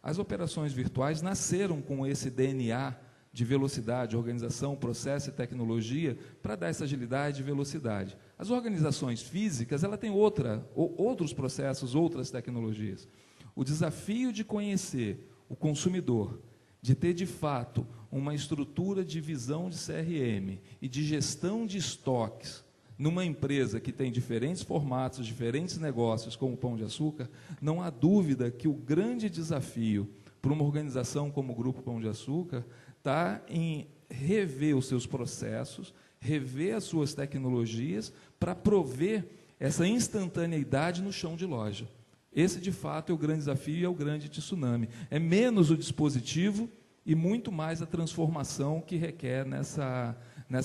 As operações virtuais nasceram com esse DNA de velocidade, organização, processo e tecnologia para dar essa agilidade e velocidade. As organizações físicas, ela tem outros processos, outras tecnologias. O desafio de conhecer o consumidor, de ter, de fato, uma estrutura de visão de CRM e de gestão de estoques numa empresa que tem diferentes formatos, diferentes negócios, como o Pão de Açúcar, não há dúvida que o grande desafio para uma organização como o Grupo Pão de Açúcar está em rever os seus processos, rever as suas tecnologias para prover essa instantaneidade no chão de loja. Esse, de fato, é o grande desafio e é o grande tsunami. É menos o dispositivo e muito mais a transformação que requer nessa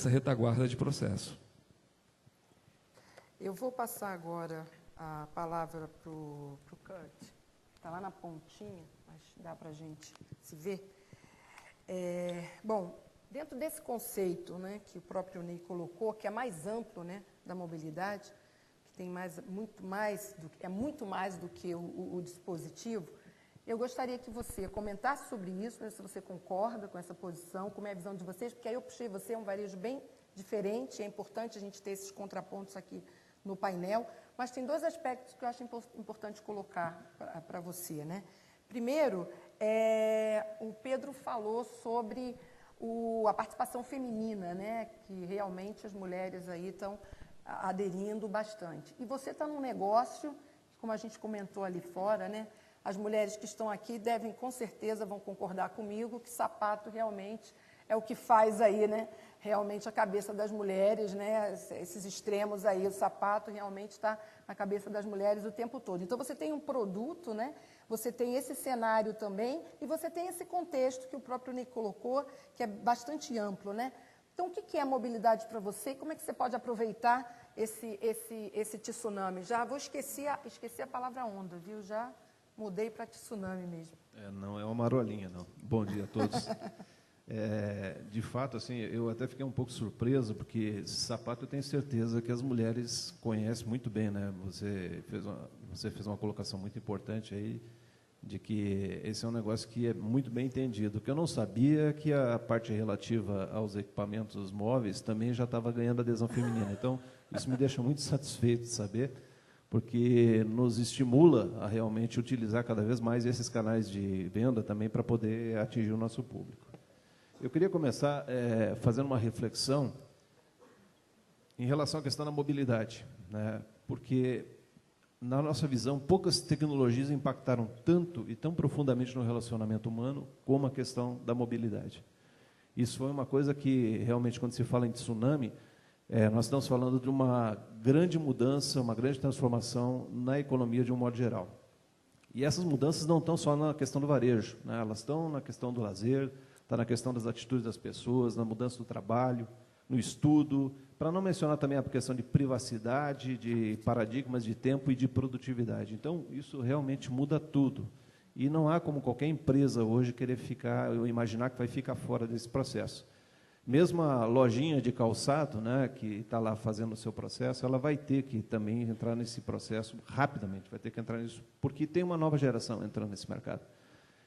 retaguarda de processo. Eu vou passar agora a palavra para o Kurt. Está lá na pontinha, mas dá para a gente se ver. Bom, dentro desse conceito, né, que o próprio Ney colocou, que é mais amplo, né, da mobilidade, que tem muito mais do que o dispositivo, eu gostaria que você comentasse sobre isso, né, se você concorda com essa posição, como é a visão de vocês, porque aí eu puxei você, é um varejo bem diferente, é importante a gente ter esses contrapontos aqui no painel, mas tem dois aspectos que eu acho importante colocar para você, né? Primeiro, o Pedro falou sobre a participação feminina, né? Que realmente as mulheres aí estão aderindo bastante. E você está num negócio, como a gente comentou ali fora, né? As mulheres que estão aqui com certeza, vão concordar comigo que sapato realmente é o que faz aí, né? Realmente a cabeça das mulheres, né? Esses extremos aí, o sapato realmente está na cabeça das mulheres o tempo todo. Então, você tem um produto, né? Você tem esse cenário também e você tem esse contexto que o próprio Ney colocou, que é bastante amplo, né? Então, o que é a mobilidade para você e como é que você pode aproveitar esse tsunami? Já vou esquecer a palavra onda, viu? Já mudei para tsunami mesmo. Não é uma marolinha, não. Bom dia a todos. De fato, assim, eu até fiquei um pouco surpreso, porque esse sapato eu tenho certeza que as mulheres conhecem muito bem, né? Você fez uma colocação muito importante aí, de que esse é um negócio que é muito bem entendido. O que eu não sabia é que a parte relativa aos equipamentos móveis também já estava ganhando adesão feminina. Então, isso me deixa muito satisfeito de saber, porque nos estimula a realmente utilizar cada vez mais esses canais de venda também para poder atingir o nosso público. Eu queria começar fazendo uma reflexão em relação à questão da mobilidade, né? Porque, na nossa visão, poucas tecnologias impactaram tanto e tão profundamente no relacionamento humano como a questão da mobilidade. Isso foi uma coisa que, realmente, quando se fala em tsunami, nós estamos falando de uma grande mudança, uma grande transformação na economia de um modo geral. E essas mudanças não estão só na questão do varejo, né? Elas estão na questão do lazer, está na questão das atitudes das pessoas, na mudança do trabalho, no estudo, para não mencionar também a questão de privacidade, de paradigmas de tempo e de produtividade. Então, isso realmente muda tudo. E não há como qualquer empresa hoje querer ou imaginar que vai ficar fora desse processo. Mesmo a lojinha de calçado, né, que está lá fazendo o seu processo, ela vai ter que também entrar nesse processo rapidamente, vai ter que entrar nisso, porque tem uma nova geração entrando nesse mercado.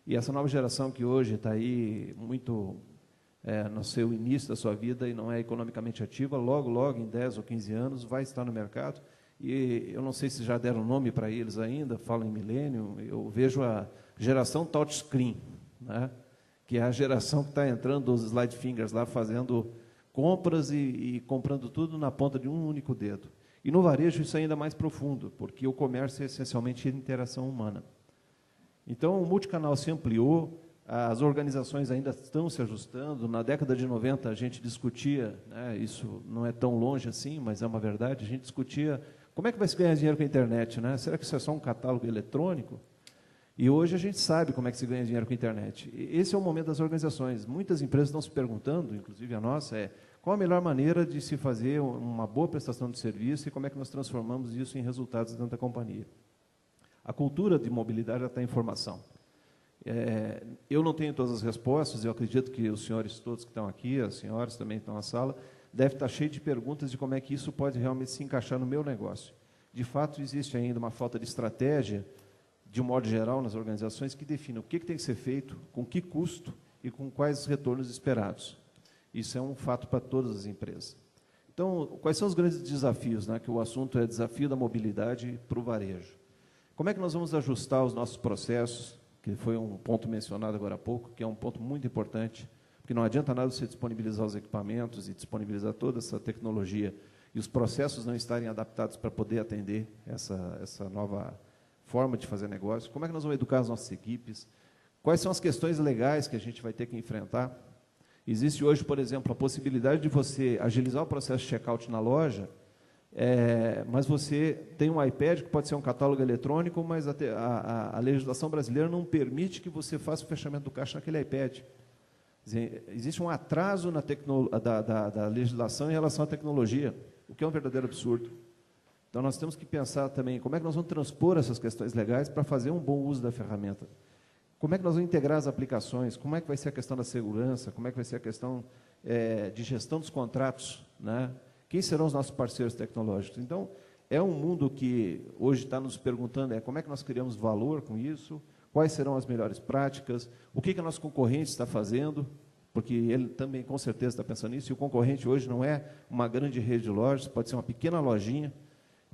E essa nova geração que hoje está aí muito no seu início da sua vida e não é economicamente ativa, logo, em 10 ou 15 anos, vai estar no mercado. E eu não sei se já deram nome para eles ainda, falam em milênio, eu vejo a geração touchscreen, né? Que é a geração que está entrando os slide fingers lá, fazendo compras e comprando tudo na ponta de um único dedo. E no varejo isso é ainda mais profundo, porque o comércio é essencialmente interação humana. Então, o multicanal se ampliou, as organizações ainda estão se ajustando. Na década de 90, a gente discutia, né, isso não é tão longe assim, mas é uma verdade, a gente discutia como é que vai se ganhar dinheiro com a internet, né? Será que isso é só um catálogo eletrônico? E hoje a gente sabe como é que se ganha dinheiro com a internet. Esse é o momento das organizações. Muitas empresas estão se perguntando, inclusive a nossa, qual a melhor maneira de se fazer uma boa prestação de serviço e como é que nós transformamos isso em resultados dentro da companhia. A cultura de mobilidade já está em formação. Eu não tenho todas as respostas, eu acredito que os senhores todos que estão aqui, as senhoras também estão na sala, devem estar cheios de perguntas de como é que isso pode realmente se encaixar no meu negócio. De fato, existe ainda uma falta de estratégia, de um modo geral, nas organizações, que definem o que tem que ser feito, com que custo e com quais os retornos esperados. Isso é um fato para todas as empresas. Então, quais são os grandes desafios, né? Que o assunto é desafio da mobilidade para o varejo. Como é que nós vamos ajustar os nossos processos, que foi um ponto mencionado agora há pouco, que é um ponto muito importante, porque não adianta nada você disponibilizar os equipamentos e disponibilizar toda essa tecnologia e os processos não estarem adaptados para poder atender essa nova forma de fazer negócio. Como é que nós vamos educar as nossas equipes? Quais são as questões legais que a gente vai ter que enfrentar? Existe hoje, por exemplo, a possibilidade de você agilizar o processo de check-out na loja, mas você tem um iPad que pode ser um catálogo eletrônico, mas a legislação brasileira não permite que você faça o fechamento do caixa naquele iPad. Quer dizer, existe um atraso da legislação em relação à tecnologia, o que é um verdadeiro absurdo. Então, nós temos que pensar também como é que nós vamos transpor essas questões legais para fazer um bom uso da ferramenta. Como é que nós vamos integrar as aplicações? Como é que vai ser a questão da segurança? Como é que vai ser a questão de gestão dos contratos, né? Quem serão os nossos parceiros tecnológicos? Então, é um mundo que hoje está nos perguntando como é que nós criamos valor com isso, quais serão as melhores práticas, o que a nosso concorrente está fazendo, porque ele também, com certeza, está pensando nisso, e o concorrente hoje não é uma grande rede de lojas, pode ser uma pequena lojinha,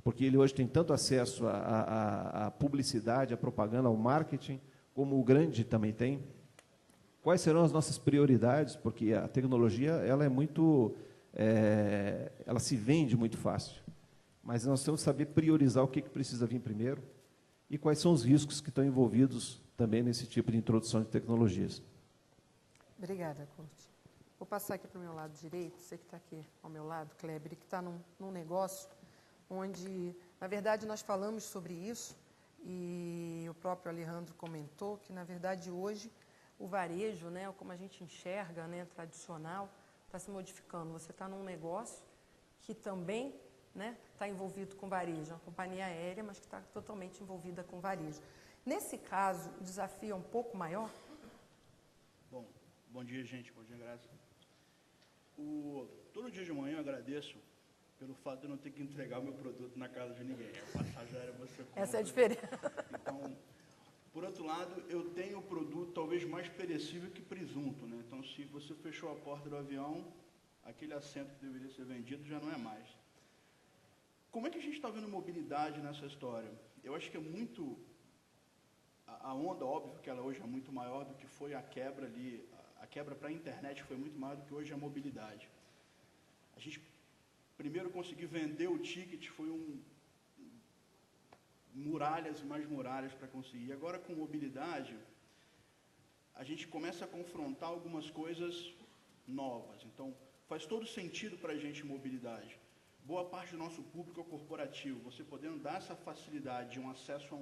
porque ele hoje tem tanto acesso à publicidade, à propaganda, ao marketing, como o grande também tem. Quais serão as nossas prioridades? Porque a tecnologia ela é muito, ela se vende muito fácil, mas nós temos que saber priorizar o que precisa vir primeiro e quais são os riscos que estão envolvidos também nesse tipo de introdução de tecnologias. Obrigada, Curti. Vou passar aqui para o meu lado direito, você que está aqui ao meu lado, Kleber, que está num negócio onde, na verdade, nós falamos sobre isso, e o próprio Alejandro comentou que, na verdade, hoje, o varejo, né, como a gente enxerga, né, tradicional, está se modificando. Você está num negócio que também, né, está envolvido com varejo, uma companhia aérea, mas que está totalmente envolvida com varejo. Nesse caso, o desafio é um pouco maior? Bom dia, gente. Bom dia, Graça. Todo dia de manhã eu agradeço pelo fato de eu não ter que entregar o meu produto na casa de ninguém. A passagem aérea você compra. Essa é a diferença. Então, por outro lado, eu tenho o produto talvez mais perecível que presunto, né? Então, se você fechou a porta do avião, aquele assento que deveria ser vendido já não é mais. Como é que a gente está vendo mobilidade nessa história? Eu acho que é muito... A onda, óbvio que ela hoje é muito maior do que foi a quebra ali. A quebra para a internet foi muito maior do que hoje a mobilidade. A gente primeiro conseguir vender o ticket, foi muralhas e mais muralhas para conseguir. Agora, com mobilidade, a gente começa a confrontar algumas coisas novas. Então, faz todo sentido para a gente mobilidade. Boa parte do nosso público é corporativo. Você podendo dar essa facilidade de um acesso a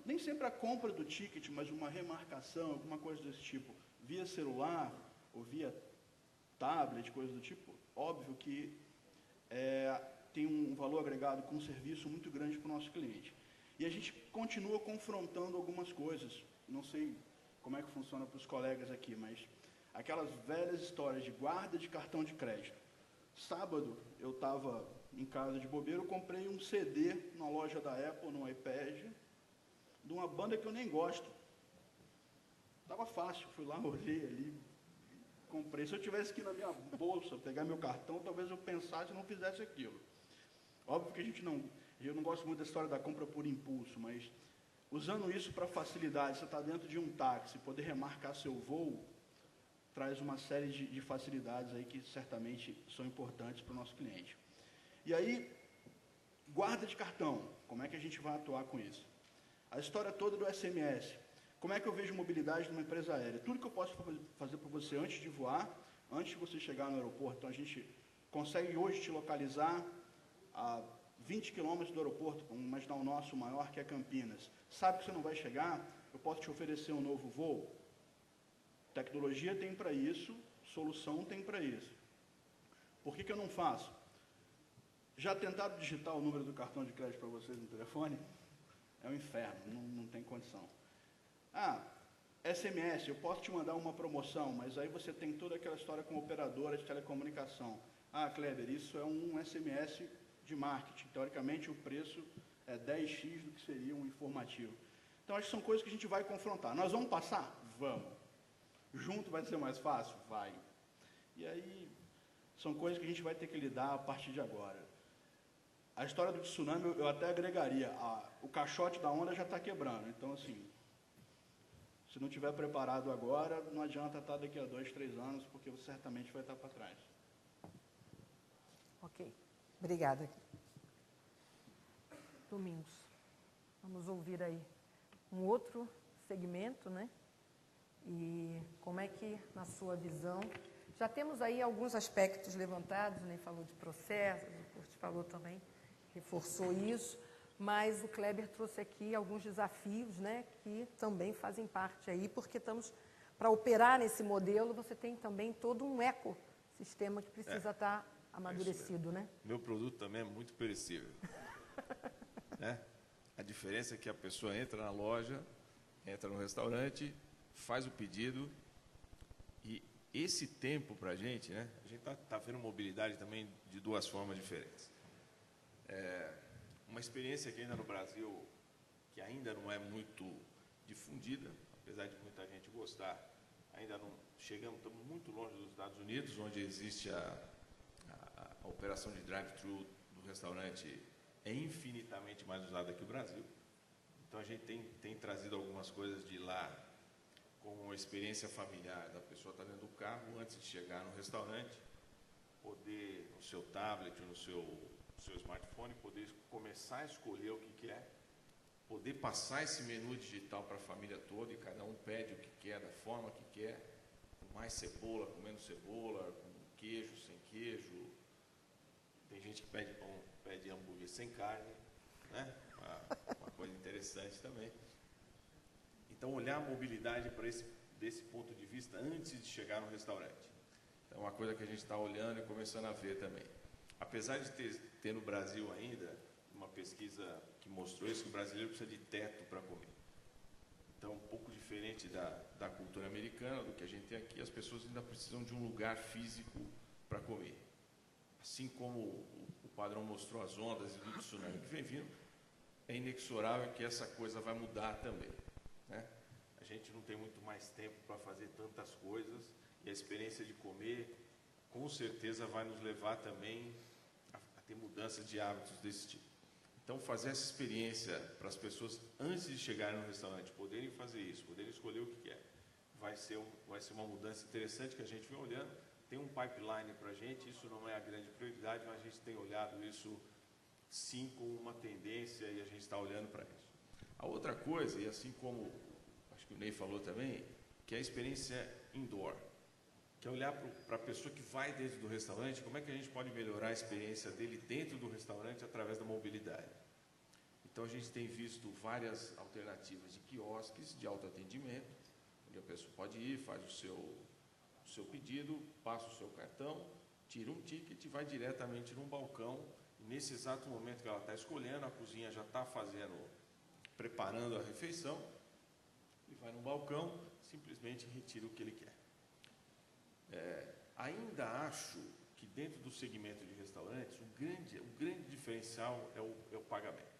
nem sempre a compra do ticket, mas uma remarcação, alguma coisa desse tipo, via celular ou via tablet, coisa do tipo, óbvio que tem um valor agregado com um serviço muito grande para o nosso cliente. E a gente continua confrontando algumas coisas. Não sei como é que funciona para os colegas aqui, mas aquelas velhas histórias de guarda de cartão de crédito. Sábado, eu estava em casa de bobeira, eu comprei um CD na loja da Apple, no iPad, de uma banda que eu nem gosto. Estava fácil, fui lá, olhei ali, comprei. Se eu tivesse aqui na minha bolsa, pegar meu cartão, talvez eu pensasse e não fizesse aquilo. Óbvio que eu não gosto muito da história da compra por impulso, mas usando isso para facilidade, você está dentro de um táxi, poder remarcar seu voo, traz uma série de facilidades aí que certamente são importantes para o nosso cliente. E aí, guarda de cartão, como é que a gente vai atuar com isso? A história toda do SMS. Como é que eu vejo mobilidade numa empresa aérea? Tudo que eu posso fazer para você antes de voar, antes de você chegar no aeroporto. Então, a gente consegue hoje te localizar a 20 quilômetros do aeroporto, vamos imaginar o nosso maior, que é Campinas. Sabe que você não vai chegar? Eu posso te oferecer um novo voo? Tecnologia tem para isso, solução tem para isso. Por que eu não faço? Já tentaram digitar o número do cartão de crédito para vocês no telefone? É um inferno, não tem condição. SMS, eu posso te mandar uma promoção, mas aí você tem toda aquela história com operadora de telecomunicação. Kleber, isso é um SMS de marketing. Teoricamente, o preço é 10x do que seria um informativo. Então, acho que são coisas que a gente vai confrontar. Nós vamos passar? Vamos. Junto vai ser mais fácil? Vai. E aí, são coisas que a gente vai ter que lidar a partir de agora. A história do tsunami, eu até agregaria, o caixote da onda já está quebrando. Então, assim, se não estiver preparado agora, não adianta estar daqui a 2, 3 anos, porque você certamente vai estar para trás. Ok. Obrigada. Domingos, vamos ouvir aí um outro segmento, né, E como é que, na sua visão, já temos aí alguns aspectos levantados, nem falou de processos, o Kurt falou também, reforçou isso, mas o Kleber trouxe aqui alguns desafios, né, que também fazem parte aí, porque estamos, para operar nesse modelo, você tem também todo um ecossistema que precisa estar amadurecido, né? Meu produto também é muito perecível. Né? A diferença é que a pessoa entra na loja, entra no restaurante, faz o pedido, e esse tempo para a gente, né? A gente está vendo mobilidade também de duas formas diferentes. Uma experiência que ainda no Brasil, que ainda não é muito difundida, apesar de muita gente gostar, ainda não chegamos, estamos muito longe dos Estados Unidos, onde existe a operação de drive-thru do restaurante é infinitamente mais usada que o Brasil. Então, a gente tem trazido algumas coisas de lá, como a experiência familiar da pessoa estar dentro do carro, antes de chegar no restaurante, poder, no seu tablet ou no seu smartphone, poder começar a escolher o que quer, poder passar esse menu digital para a família toda, e cada um pede o que quer, da forma que quer, com mais cebola, com menos cebola, com queijo, sem queijo. Tem gente que pede hambúrguer sem carne, né? Uma coisa interessante também. Então, olhar a mobilidade desse ponto de vista antes de chegar no restaurante. Então, é uma coisa que a gente está olhando e começando a ver também. Apesar de ter no Brasil ainda uma pesquisa que mostrou isso, que o brasileiro precisa de teto para comer. Então, um pouco diferente da cultura americana, do que a gente tem aqui, as pessoas ainda precisam de um lugar físico para comer. Assim como o padrão mostrou as ondas e do tsunami que vem vindo, é inexorável que essa coisa vai mudar também, né? A gente não tem muito mais tempo para fazer tantas coisas, e a experiência de comer, com certeza, vai nos levar também a ter mudanças de hábitos desse tipo. Então, fazer essa experiência para as pessoas, antes de chegarem no restaurante, poderem fazer isso, poderem escolher o que quer, vai ser uma mudança interessante que a gente vem olhando. Tem um pipeline para a gente, isso não é a grande prioridade, mas a gente tem olhado isso, sim, como uma tendência, e a gente está olhando para isso. A outra coisa, e assim como acho que o Ney falou também, que é a experiência indoor, que é olhar para a pessoa que vai dentro do restaurante, como é que a gente pode melhorar a experiência dele dentro do restaurante através da mobilidade. Então, a gente tem visto várias alternativas de quiosques de autoatendimento, onde a pessoa pode ir, faz o seu pedido, passa o seu cartão, tira um ticket e vai diretamente num balcão. E nesse exato momento que ela está escolhendo, a cozinha já está preparando a refeição, e vai no balcão, simplesmente retira o que ele quer. Ainda acho que dentro do segmento de restaurantes, o grande diferencial é o pagamento.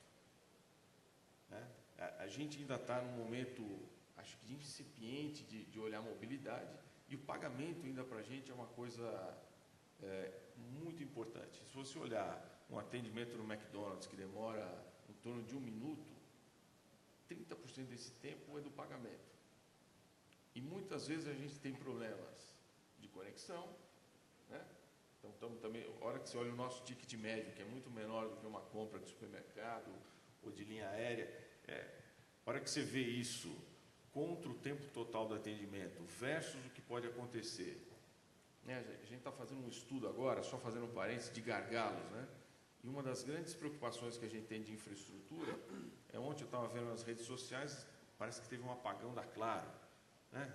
Né? A gente ainda está num momento, acho que incipiente de olhar a mobilidade, e o pagamento ainda para a gente é uma coisa muito importante. Se você olhar um atendimento no McDonald's que demora em torno de 1 minuto, 30% desse tempo é do pagamento. E muitas vezes a gente tem problemas de conexão, né? Então, também, a hora que você olha o nosso ticket médio, que é muito menor do que uma compra de supermercado ou de linha aérea, a hora que você vê isso contra o tempo total do atendimento versus o que pode acontecer, né? A gente está fazendo um estudo agora, só fazendo um parênteses, de gargalos, né? E uma das grandes preocupações que a gente tem de infraestrutura é, ontem eu estava vendo nas redes sociais, parece que teve um apagão da Claro, né?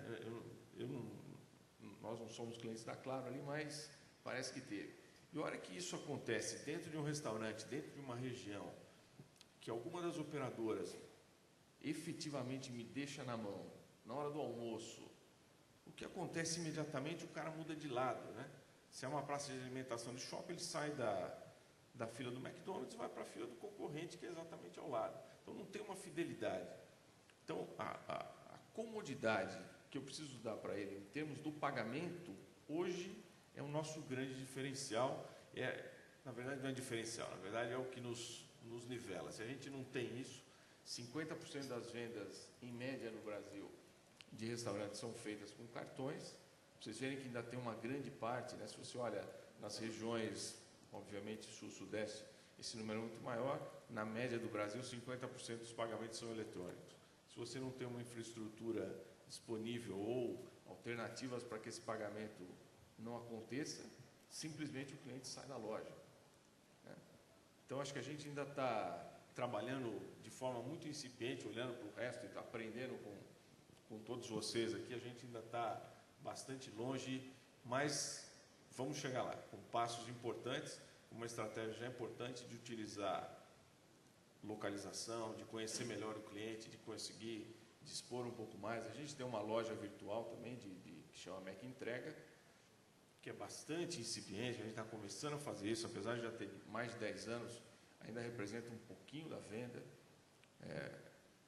Nós não somos clientes da Claro ali, mas parece que teve. E a hora que isso acontece dentro de um restaurante, dentro de uma região, que alguma das operadoras efetivamente me deixa na mão, na hora do almoço, o que acontece imediatamente, o cara muda de lado, né? Se é uma praça de alimentação de shopping, ele sai da fila do McDonald's e vai para a fila do concorrente, que é exatamente ao lado. Então, não tem uma fidelidade. Então, a comodidade que eu preciso dar para ele em termos do pagamento, hoje é o nosso grande diferencial. Na verdade, não é diferencial, na verdade é o que nos nivela. Se a gente não tem isso, 50% das vendas, em média, no Brasil, de restaurantes são feitas com cartões. Vocês verem que ainda tem uma grande parte, né? Se você olha nas regiões, obviamente, sul, sudeste, esse número é muito maior. Na média do Brasil, 50% dos pagamentos são eletrônicos. Se você não tem uma infraestrutura disponível ou alternativas para que esse pagamento não aconteça, simplesmente o cliente sai da loja. Né? Então, acho que a gente ainda está trabalhando de forma muito incipiente, olhando para o resto e está aprendendo com todos vocês aqui. A gente ainda está bastante longe, mas vamos chegar lá, com passos importantes, uma estratégia importante de utilizar localização, de conhecer melhor o cliente, de conseguir dispor um pouco mais. A gente tem uma loja virtual também, que chama Mac Entrega, que é bastante incipiente, a gente está começando a fazer isso, apesar de já ter mais de 10 anos, ainda representa um pouquinho da venda.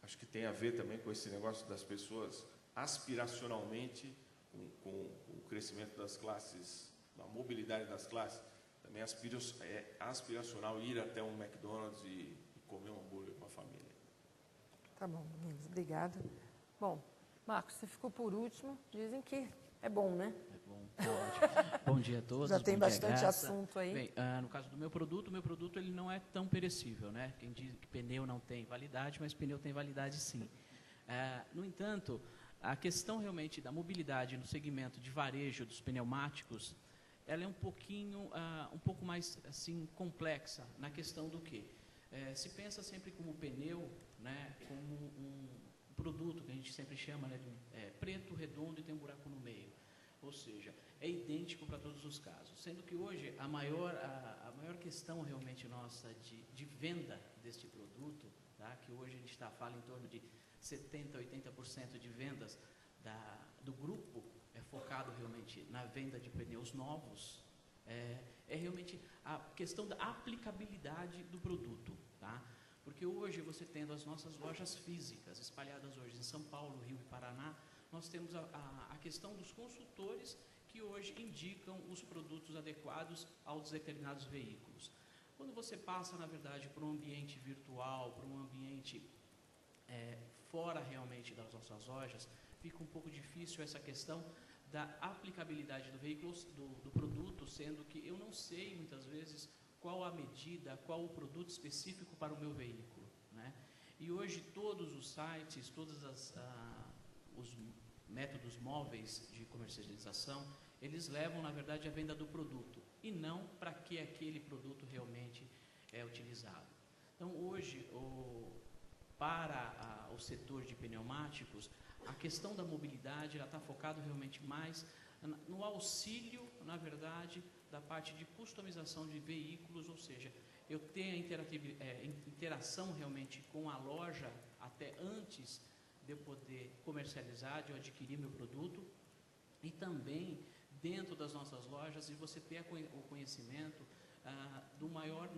Acho que tem a ver também com esse negócio das pessoas aspiracionalmente, com o crescimento das classes, da mobilidade das classes, também é aspiracional ir até um McDonald's e comer um hambúrguer com a família. Tá bom, Domingos, obrigada. Bom, Marcos, você ficou por último, dizem que é bom, né? É bom, ótimo. Bom dia a todos. Já tem bom dia, bastante Graça. assunto aí. Bem, no caso do meu produto ele não é tão perecível, né? Quem diz que pneu não tem validade, mas pneu tem validade sim. No entanto, a questão realmente da mobilidade no segmento de varejo dos pneumáticos, ela é um pouco mais assim complexa na questão do quê? Se pensa sempre como pneu, né, como um produto que a gente sempre chama, né, de preto, redondo e tem um buraco no meio. Ou seja, é idêntico para todos os casos. Sendo que hoje a maior questão realmente nossa de venda deste produto, tá, que hoje a gente fala em torno de 70%, 80% de vendas do grupo é focado realmente na venda de pneus novos, é realmente a questão da aplicabilidade do produto, tá? Porque hoje você tendo as nossas lojas físicas espalhadas hoje em São Paulo, Rio e Paraná, nós temos a questão dos consultores que hoje indicam os produtos adequados aos determinados veículos. Quando você passa, na verdade, para um ambiente virtual, para um ambiente fora realmente das nossas lojas, fica um pouco difícil essa questão da aplicabilidade do veículo, do produto, sendo que eu não sei, muitas vezes, qual a medida, qual o produto específico para o meu veículo, né? E hoje todos os sites, todos os métodos móveis de comercialização, eles levam, na verdade, a venda do produto, e não para que aquele produto realmente é utilizado. Então, hoje, para o setor de pneumáticos, a questão da mobilidade está focada realmente mais no auxílio, na verdade, da parte de customização de veículos, ou seja, eu tenho a interação realmente com a loja até antes de eu poder comercializar, de eu adquirir meu produto, e também dentro das nossas lojas, e você ter o conhecimento do maior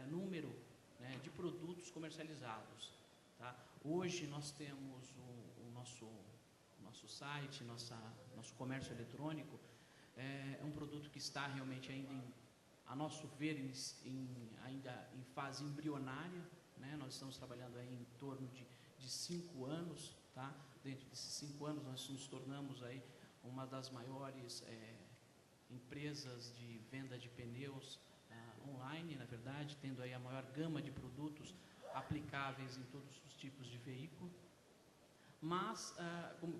número, né, de produtos comercializados. Tá? Hoje nós temos o nosso site, nosso comércio eletrônico, é um produto que está realmente ainda, a nosso ver, ainda em fase embrionária, né? Nós estamos trabalhando aí em torno de 5 anos, tá? Dentro desses 5 anos nós nos tornamos aí uma das maiores empresas de venda de pneus online, na verdade, tendo aí a maior gama de produtos aplicáveis em todos os tipos de veículo. Mas,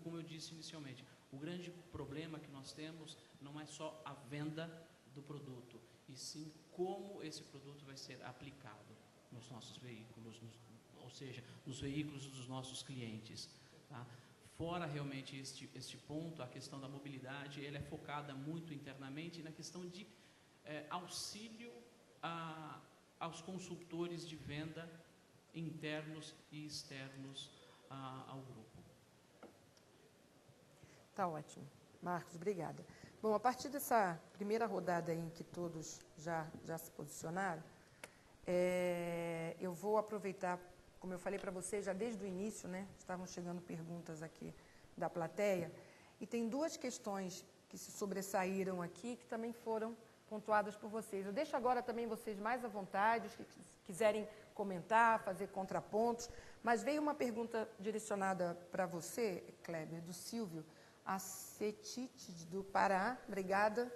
como eu disse inicialmente, o grande problema que nós temos não é só a venda do produto, e sim como esse produto vai ser aplicado nos nossos veículos, ou seja, nos veículos dos nossos clientes. Tá? Fora realmente este ponto, a questão da mobilidade, ele é focada muito internamente na questão de auxílio aos consultores de venda internos e externos ao grupo. Tá ótimo. Marcos, obrigada. Bom, a partir dessa primeira rodada aí em que todos já se posicionaram, eu vou aproveitar, como eu falei para vocês já desde o início, né, estavam chegando perguntas aqui da plateia, e tem 2 questões que se sobressaíram aqui, que também foram pontuadas por vocês. Eu deixo agora também vocês mais à vontade, os que quiserem comentar, fazer contrapontos, mas veio uma pergunta direcionada para você, Kleber, do Silvio Acetite, do Pará. Obrigada,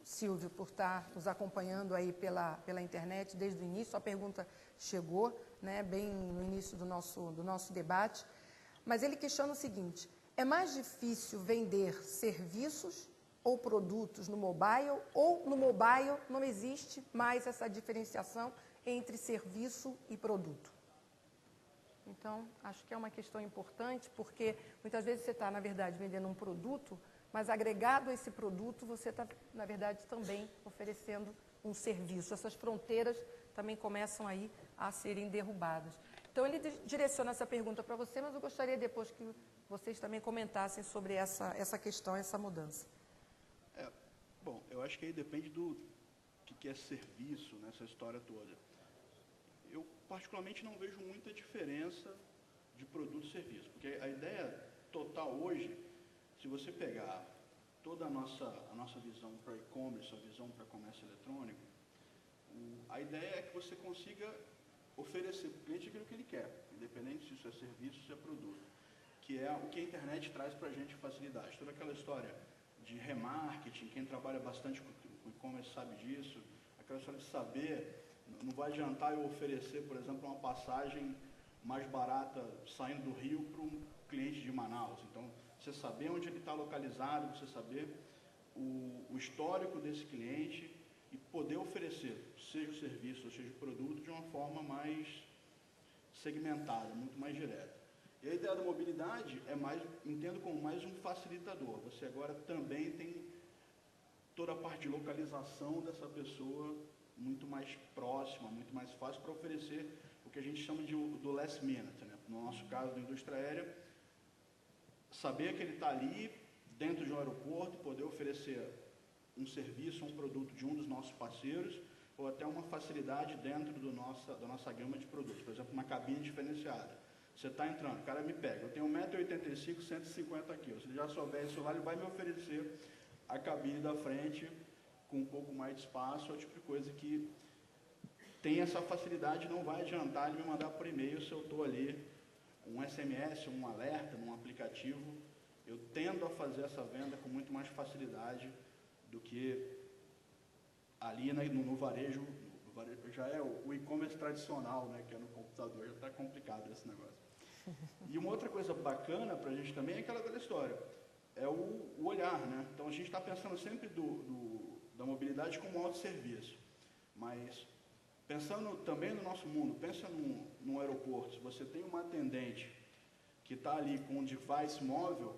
Silvio, por estar nos acompanhando aí pela internet desde o início. A pergunta chegou, né, bem no início do nosso debate, mas ele questiona o seguinte: É mais difícil vender serviços ou produtos no mobile, ou no mobile não existe mais essa diferenciação entre serviço e produto? Então, acho que é uma questão importante, porque muitas vezes você está, na verdade, vendendo um produto, mas agregado a esse produto, você está, na verdade, também oferecendo um serviço. Essas fronteiras também começam aí a serem derrubadas. Então, ele direciona essa pergunta para você, mas eu gostaria depois que vocês também comentassem sobre essa questão, essa mudança. Bom, eu acho que aí depende do que é serviço nessa história toda. Eu, particularmente, não vejo muita diferença de produto e serviço, porque a ideia total hoje, se você pegar toda a nossa visão para e-commerce, a visão para comércio eletrônico, a ideia é que você consiga oferecer para o cliente aquilo que ele quer, independente se isso é serviço ou se é produto, que é o que a internet traz para a gente facilidade. Toda aquela história de remarketing, quem trabalha bastante com e-commerce sabe disso, aquela história de saber, não vai adiantar eu oferecer, por exemplo, uma passagem mais barata saindo do Rio para um cliente de Manaus. Então, você saber onde ele está localizado, você saber o histórico desse cliente e poder oferecer, seja o serviço ou seja o produto, de uma forma mais segmentada, muito mais direta. E a ideia da mobilidade entendo como mais um facilitador. Você agora também tem toda a parte de localização dessa pessoa muito mais próxima, muito mais fácil para oferecer o que a gente chama do last minute, né? No nosso caso, da indústria aérea, saber que ele está ali, dentro de um aeroporto, poder oferecer um serviço, um produto de um dos nossos parceiros, ou até uma facilidade dentro da nossa gama de produtos. Por exemplo, uma cabine diferenciada. Você está entrando, o cara me pega, eu tenho 1,85 m, 150 kg. Se ele já souber isso lá, ele vai me oferecer a cabine da frente com um pouco mais de espaço, é o tipo de coisa que tem essa facilidade, não vai adiantar ele me mandar por e-mail se eu estou ali, um SMS, um alerta, num aplicativo. Eu tendo a fazer essa venda com muito mais facilidade do que ali no varejo. No varejo já é o e-commerce tradicional, né, que é no computador, já está complicado esse negócio. E uma outra coisa bacana para a gente também é aquela velha história, é o olhar, né? Então a gente está pensando sempre da mobilidade como autosserviço, mas pensando também no nosso mundo, pensa num aeroporto, se você tem uma atendente que está ali com um device móvel,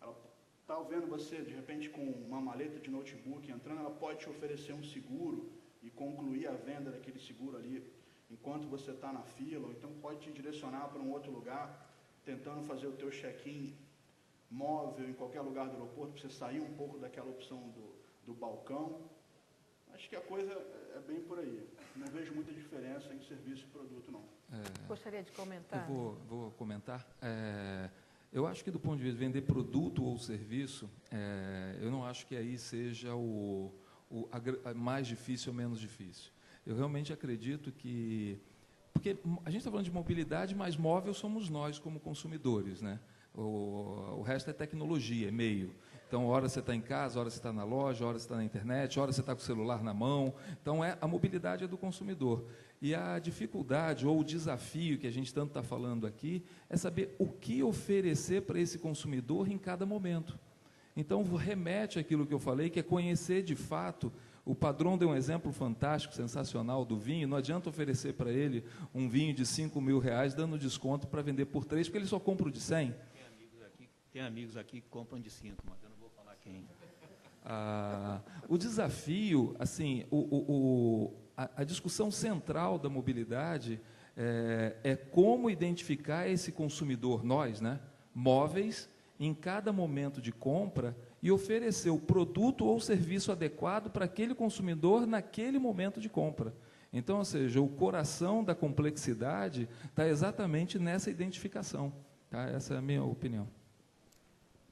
ela está vendo você, de repente, com uma maleta de notebook entrando, ela pode te oferecer um seguro e concluir a venda daquele seguro ali enquanto você está na fila, ou então pode te direcionar para um outro lugar, tentando fazer o teu check-in móvel em qualquer lugar do aeroporto, para você sair um pouco daquela opção do balcão. Acho que a coisa é bem por aí. Não vejo muita diferença em serviço e produto, não. Gostaria de comentar? Eu vou comentar. Eu acho que, do ponto de vista de vender produto ou serviço, eu não acho que aí seja a mais difícil ou menos difícil. Eu realmente acredito que... Porque a gente está falando de mobilidade, mas móvel somos nós como consumidores, né? O resto é tecnologia, é meio. Então, hora você está em casa, hora você está na loja, hora você está na internet, hora você está com o celular na mão. Então, a mobilidade é do consumidor. E a dificuldade ou o desafio que a gente tanto está falando aqui é saber o que oferecer para esse consumidor em cada momento. Então, remete àquilo que eu falei, que é conhecer de fato. O Padrão deu um exemplo fantástico, sensacional do vinho. Não adianta oferecer para ele um vinho de R$5.000 dando desconto para vender por 3, porque ele só compra o de 100. Tem amigos aqui que compram de 5, mas eu não vou falar quem. O desafio, assim, a discussão central da mobilidade é como identificar esse consumidor, nós, né, móveis, em cada momento de compra e oferecer o produto ou serviço adequado para aquele consumidor naquele momento de compra. Então, ou seja, o coração da complexidade está exatamente nessa identificação. Tá? Essa é a minha opinião.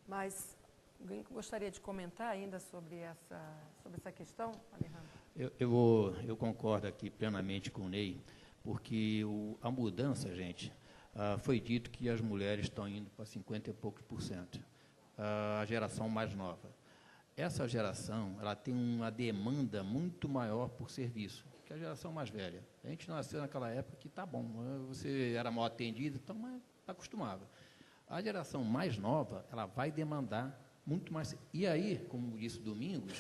Mas alguém gostaria de comentar ainda sobre essa questão, Alejandro? Eu concordo aqui plenamente com o Ney, porque a mudança, gente, foi dito que as mulheres estão indo para 50 e poucos %, a geração mais nova. Essa geração, ela tem uma demanda muito maior por serviço que a geração mais velha. A gente nasceu naquela época que tá bom, você era mal atendido, então mas acostumava. A geração mais nova, ela vai demandar muito mais. E aí, como disse Domingos,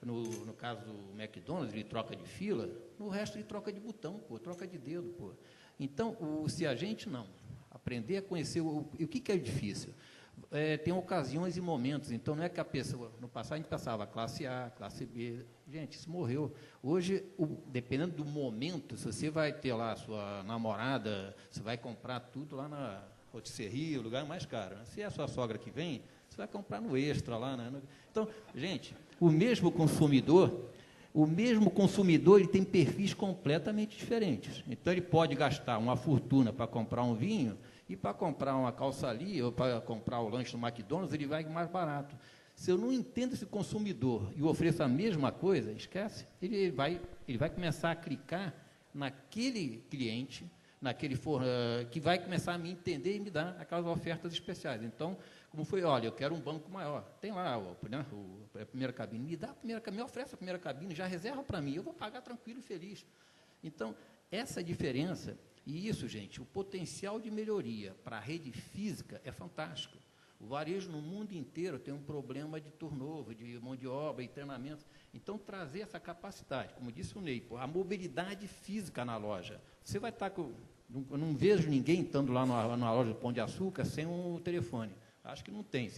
no caso do McDonald's, ele troca de fila, no resto ele troca de botão, pô, troca de dedo, pô. Então, se a gente não aprender a conhecer o que é difícil, tem ocasiões e momentos. Então, não é que a pessoa, no passado a gente pensava classe A, classe B, gente, isso morreu. Hoje, dependendo do momento, se você vai ter lá a sua namorada, você vai comprar tudo lá na rotisserie, o lugar mais caro, né? Se é a sua sogra que vem, você vai comprar no Extra lá, né? Então, gente, o mesmo consumidor ele tem perfis completamente diferentes. Então, ele pode gastar uma fortuna para comprar um vinho e para comprar uma calça ali ou para comprar o lanche no McDonald's, ele vai mais barato. Se eu não entendo esse consumidor e ofereço a mesma coisa, esquece, ele vai começar a clicar naquele cliente, que vai começar a me entender e me dar aquelas ofertas especiais. Então, como foi, olha, eu quero um banco maior, tem lá a primeira cabine, me oferece a primeira cabine, já reserva para mim, eu vou pagar tranquilo e feliz. Então, essa diferença, e isso, gente, o potencial de melhoria para a rede física é fantástico. O varejo no mundo inteiro tem um problema de turnover, de mão de obra e treinamento. Então, trazer essa capacidade, como disse o Ney, a mobilidade física na loja. Você vai estar com... Eu não vejo ninguém estando lá na loja do Pão de Açúcar sem um telefone. Acho que não tem.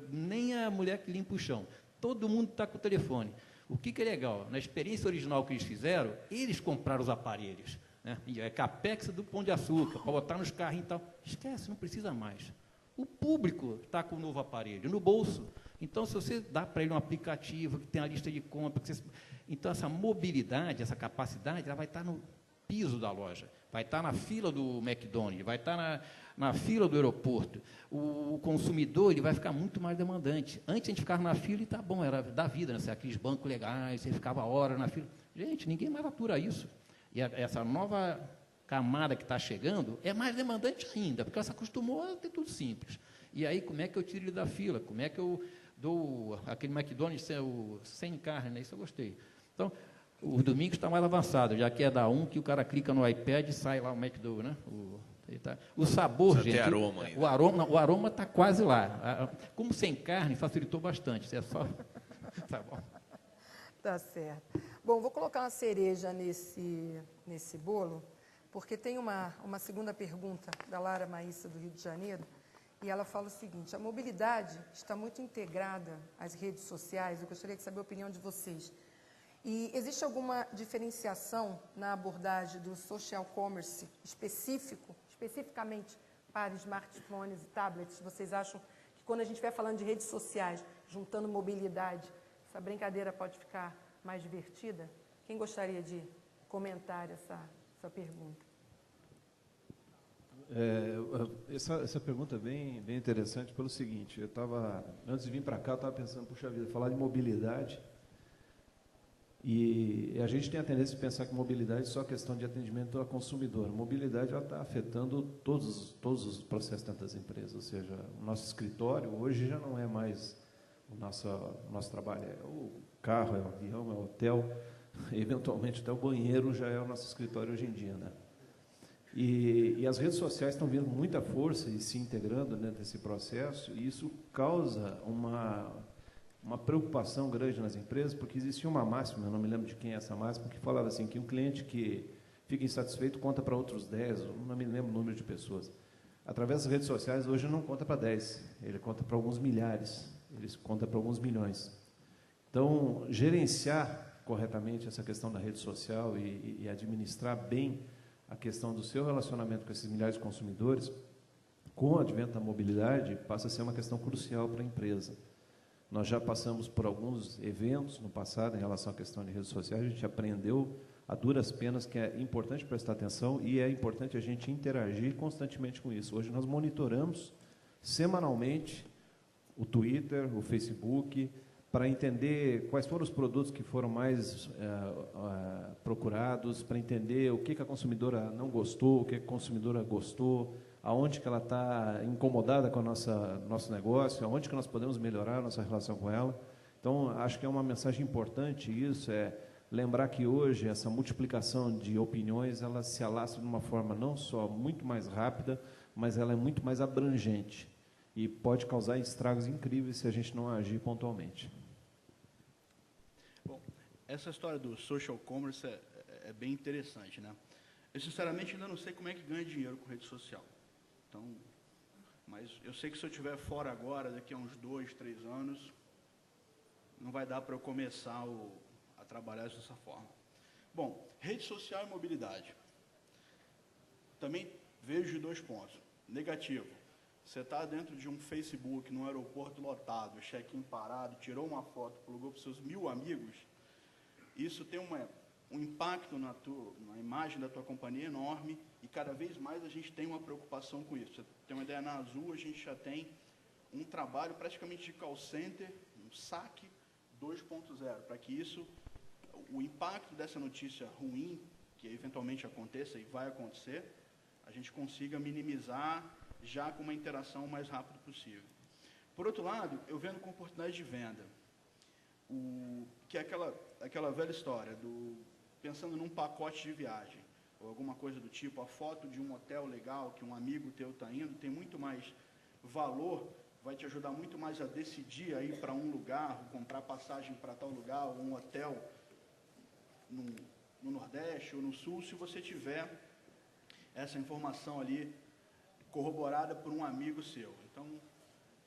Nem a mulher que limpa o chão. Todo mundo está com o telefone. O que é legal? Na experiência original que eles fizeram, eles compraram os aparelhos. Né? E é Capex do Pão de Açúcar, para botar nos carrinhos e tal. Esquece, não precisa mais. O público está com o novo aparelho no bolso. Então, se você dá para ele um aplicativo que tem a lista de compras, então essa mobilidade, essa capacidade, ela vai estar no piso da loja, vai estar na fila do McDonald's, vai estar na fila do aeroporto. O consumidor ele vai ficar muito mais demandante. Antes a gente ficava na fila e tá bom, era da vida, né? Aqueles bancos legais, você ficava hora na fila. Gente, ninguém mais atura isso. E essa nova camada que está chegando é mais demandante ainda, porque ela se acostumou a ter tudo simples. E aí, como é que eu tiro ele da fila? Como é que eu dou aquele McDonald's sem carne, né? Isso eu gostei. Então, o Domingos está mais avançado, já que é da que o cara clica no iPad e sai lá o McDonald's, né? O sabor, precisa gente, ter aroma ainda. o aroma está quase lá. Como sem carne, facilitou bastante. É só... Tá bom. Tá certo. Bom, vou colocar uma cereja nesse bolo, porque tem uma segunda pergunta da Lara Maíssa, do Rio de Janeiro, e ela fala o seguinte: a mobilidade está muito integrada às redes sociais. Eu gostaria de saber a opinião de vocês. E existe alguma diferenciação na abordagem do social commerce especificamente para smartphones e tablets? Vocês acham que quando a gente estiver falando de redes sociais, juntando mobilidade, essa brincadeira pode ficar mais divertida? Quem gostaria de comentar essa pergunta? Essa pergunta é bem interessante pelo seguinte: antes de vir para cá, eu estava pensando, puxa vida, falar de mobilidade. E a gente tem a tendência de pensar que mobilidade é só questão de atendimento ao consumidor. A mobilidade está afetando todos os processos dentro das empresas. Ou seja, o nosso escritório hoje já não é mais o nosso trabalho. É o carro, é o avião, é o hotel, eventualmente até o banheiro já é o nosso escritório hoje em dia, né? E as redes sociais estão vindo muita força e se integrando dentro desse processo, e isso causa uma preocupação grande nas empresas, porque existia uma máxima, eu não me lembro de quem é essa máxima, que falava assim, que um cliente que fica insatisfeito conta para outros 10, eu não me lembro o número de pessoas. Através das redes sociais, hoje não conta para 10, ele conta para alguns milhares, ele conta para alguns milhões. Então, gerenciar corretamente essa questão da rede social e administrar bem a questão do seu relacionamento com esses milhares de consumidores, com o advento da mobilidade, passa a ser uma questão crucial para a empresa. Nós já passamos por alguns eventos no passado em relação à questão de redes sociais, a gente aprendeu a duras penas que é importante prestar atenção e é importante a gente interagir constantemente com isso. Hoje nós monitoramos semanalmente o Twitter, o Facebook, para entender quais foram os produtos que foram mais procurados, para entender o que a consumidora não gostou, o que a consumidora gostou, aonde que ela está incomodada com o nosso negócio, aonde que nós podemos melhorar a nossa relação com ela. Então, acho que é uma mensagem importante isso, lembrar que hoje essa multiplicação de opiniões, ela se alastra de uma forma não só muito mais rápida, mas ela é muito mais abrangente. e pode causar estragos incríveis se a gente não agir pontualmente. Bom, essa história do social commerce é bem interessante, né? Eu, sinceramente, ainda não sei como é que ganha dinheiro com rede social. Então, mas eu sei que se eu estiver fora agora, daqui a uns 2, 3 anos, não vai dar para eu começar a trabalhar dessa forma. Bom, rede social e mobilidade. Também vejo de 2 pontos. Negativo. Você está dentro de um Facebook, num aeroporto lotado, check-in parado, tirou uma foto, plugou para os seus 1000 amigos, isso tem um impacto na imagem da tua companhia enorme, e cada vez mais a gente tem uma preocupação com isso. Você tem uma ideia, na Azul a gente já tem um trabalho praticamente de call center, um saque 2.0, para que isso, o impacto dessa notícia ruim, que eventualmente aconteça e vai acontecer, a gente consiga minimizar já com uma interação o mais rápido possível. Por outro lado, eu vendo com oportunidade de venda, que é aquela velha história, pensando num pacote de viagem, ou alguma coisa do tipo, a foto de um hotel legal que um amigo teu está indo, tem muito mais valor, vai te ajudar muito mais a decidir a ir para um lugar, comprar passagem para tal lugar, ou um hotel no Nordeste ou no Sul, se você tiver essa informação ali corroborada por um amigo seu. Então,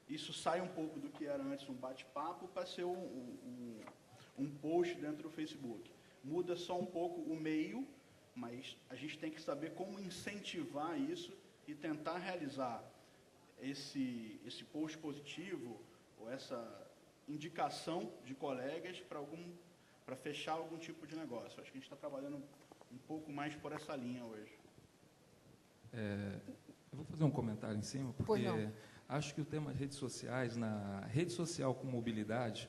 isso sai um pouco do que era antes um bate-papo para ser um post dentro do Facebook. Muda só um pouco o meio, mas a gente tem que saber como incentivar isso e tentar realizar esse post positivo ou essa indicação de colegas para fechar algum tipo de negócio. Acho que a gente está trabalhando um pouco mais por essa linha hoje. Eu vou fazer um comentário em cima, porque acho que o tema redes sociais, na rede social com mobilidade,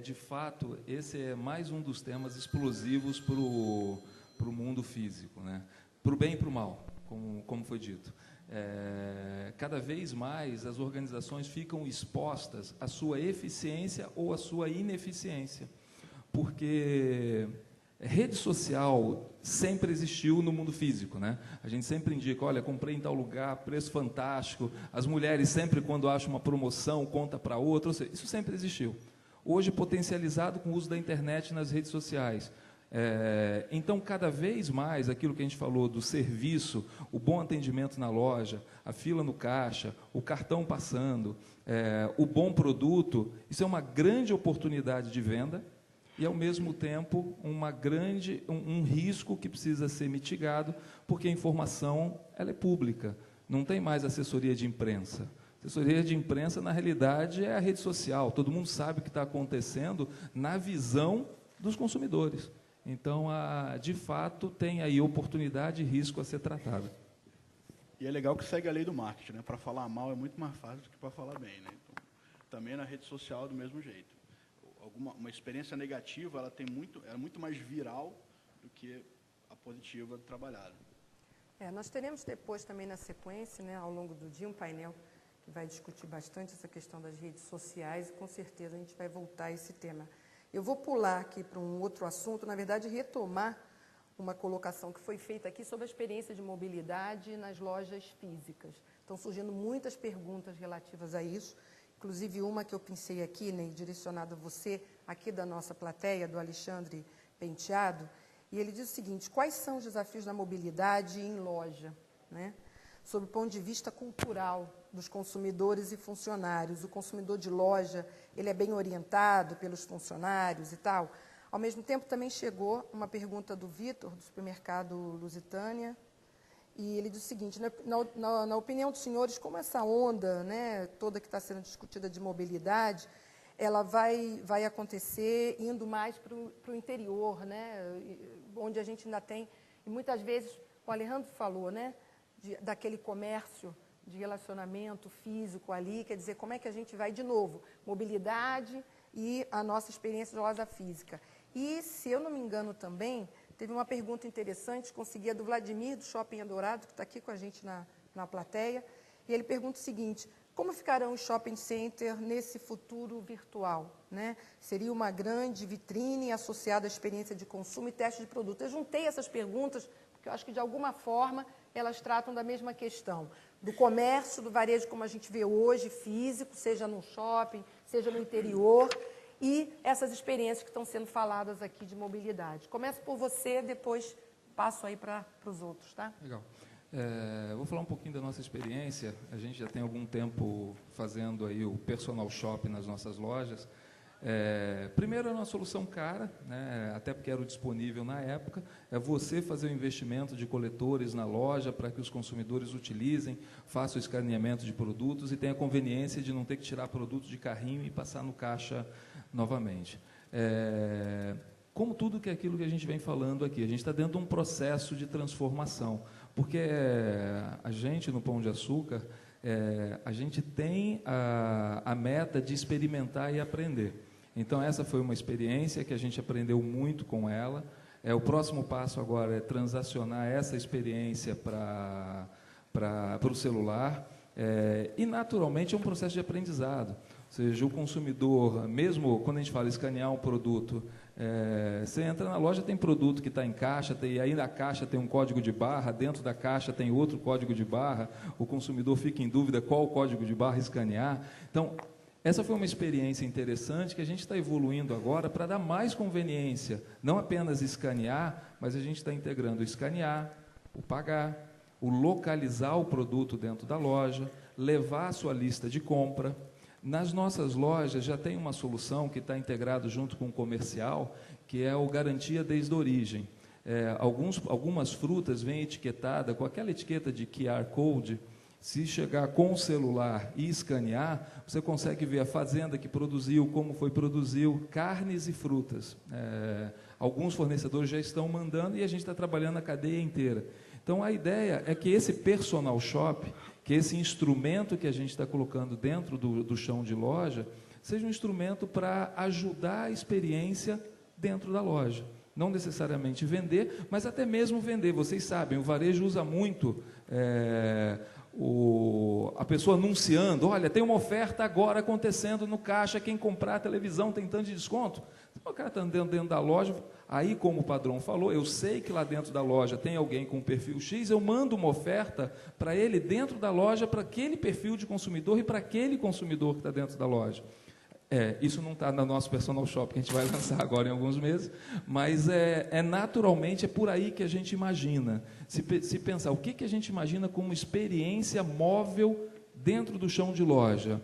de fato, esse é mais um dos temas explosivos para o mundo físico, né? Para o bem e para o mal, como foi dito. Cada vez mais as organizações ficam expostas à sua eficiência ou à sua ineficiência, porque rede social sempre existiu no mundo físico, né? A gente sempre indica, olha, comprei em tal lugar, preço fantástico, as mulheres sempre, quando acham uma promoção, conta para outra, ou seja, isso sempre existiu. Hoje, potencializado com o uso da internet nas redes sociais. Então, cada vez mais, aquilo que a gente falou do serviço, o bom atendimento na loja, a fila no caixa, o cartão passando, o bom produto, isso é uma grande oportunidade de venda e, ao mesmo tempo, um risco que precisa ser mitigado, porque a informação ela é pública, não tem mais assessoria de imprensa. Assessoria de imprensa, na realidade, é a rede social, todo mundo sabe o que está acontecendo na visão dos consumidores. Então, de fato, tem aí oportunidade e risco a ser tratado. E é legal que segue a lei do marketing, né? Para falar mal é muito mais fácil do que para falar bem, né? Então, também na rede social é do mesmo jeito. Uma experiência negativa, ela é muito mais viral do que a positiva trabalhada. Nós teremos depois também na sequência, né, ao longo do dia, um painel que vai discutir bastante essa questão das redes sociais e com certeza a gente vai voltar a esse tema. Eu vou pular aqui para um outro assunto, na verdade, retomar uma colocação que foi feita aqui sobre a experiência de mobilidade nas lojas físicas. Estão surgindo muitas perguntas relativas a isso, inclusive uma que eu pensei aqui, né, direcionada a você, aqui da nossa plateia, do Alexandre Penteado, e ele diz o seguinte: quais são os desafios da mobilidade em loja, né? Sob o ponto de vista cultural dos consumidores e funcionários. O consumidor de loja, ele é bem orientado pelos funcionários e tal. Ao mesmo tempo, também chegou uma pergunta do Vitor, do supermercado Lusitânia, e ele diz o seguinte: na opinião dos senhores, como essa onda, né, toda que está sendo discutida de mobilidade, ela vai acontecer indo mais para o interior, né, onde a gente ainda tem, e muitas vezes, o Alejandro falou, né, daquele comércio de relacionamento físico ali, quer dizer, como é que a gente vai, de novo, mobilidade e a nossa experiência de loja física. E, se eu não me engano também, teve uma pergunta interessante, consegui a do Vladimir, do Shopping Eldorado, que está aqui com a gente na plateia, e ele pergunta o seguinte: como ficarão os shopping centers nesse futuro virtual, né? Seria uma grande vitrine associada à experiência de consumo e teste de produto. Eu juntei essas perguntas, porque eu acho que, de alguma forma, elas tratam da mesma questão, do comércio, do varejo, como a gente vê hoje, físico, seja no shopping, seja no interior, e essas experiências que estão sendo faladas aqui de mobilidade. Começo por você, depois passo aí para os outros, tá? Legal. Vou falar um pouquinho da nossa experiência. A gente já tem algum tempo fazendo aí o personal shop nas nossas lojas. Primeiro, é uma solução cara, né, até porque era o disponível na época, é você fazer o investimento de coletores na loja para que os consumidores utilizem, façam o escaneamento de produtos e tenha a conveniência de não ter que tirar produto de carrinho e passar no caixa novamente. Como tudo que é aquilo que a gente vem falando aqui, a gente está dentro de um processo de transformação, porque a gente, no Pão de Açúcar, a gente tem a meta de experimentar e aprender. Então, essa foi uma experiência que a gente aprendeu muito com ela. O próximo passo agora é transacionar essa experiência para o celular. E, naturalmente, é um processo de aprendizado. Ou seja, o consumidor, mesmo quando a gente fala escanear um produto, você entra na loja, tem produto que está em caixa, e aí na caixa tem um código de barra, dentro da caixa tem outro código de barra, o consumidor fica em dúvida qual o código de barra escanear. Então, essa foi uma experiência interessante que a gente está evoluindo agora para dar mais conveniência, não apenas escanear, mas a gente está integrando o escanear, o pagar, o localizar o produto dentro da loja, levar a sua lista de compra. Nas nossas lojas já tem uma solução que está integrado junto com o comercial, que é o Garantia desde a origem. Algumas frutas vêm etiquetadas com aquela etiqueta de QR Code. Se chegar com o celular e escanear, você consegue ver a fazenda que produziu, como foi produzido, carnes e frutas. Alguns fornecedores já estão mandando e a gente está trabalhando a cadeia inteira. Então, a ideia é que esse personal shop, que esse instrumento que a gente está colocando dentro do chão de loja, seja um instrumento para ajudar a experiência dentro da loja. Não necessariamente vender, mas até mesmo vender. Vocês sabem, o varejo usa muito a pessoa anunciando, olha, tem uma oferta agora acontecendo no caixa, quem comprar a televisão tem tanto de desconto. O cara está andando dentro da loja, aí como o padrão falou, eu sei que lá dentro da loja tem alguém com perfil X, eu mando uma oferta para ele dentro da loja, para aquele perfil de consumidor e para aquele consumidor que está dentro da loja. Isso não está no nosso personal shop, que a gente vai lançar agora em alguns meses, mas naturalmente é por aí que a gente imagina. Se pensar, o que a gente imagina como experiência móvel dentro do chão de loja?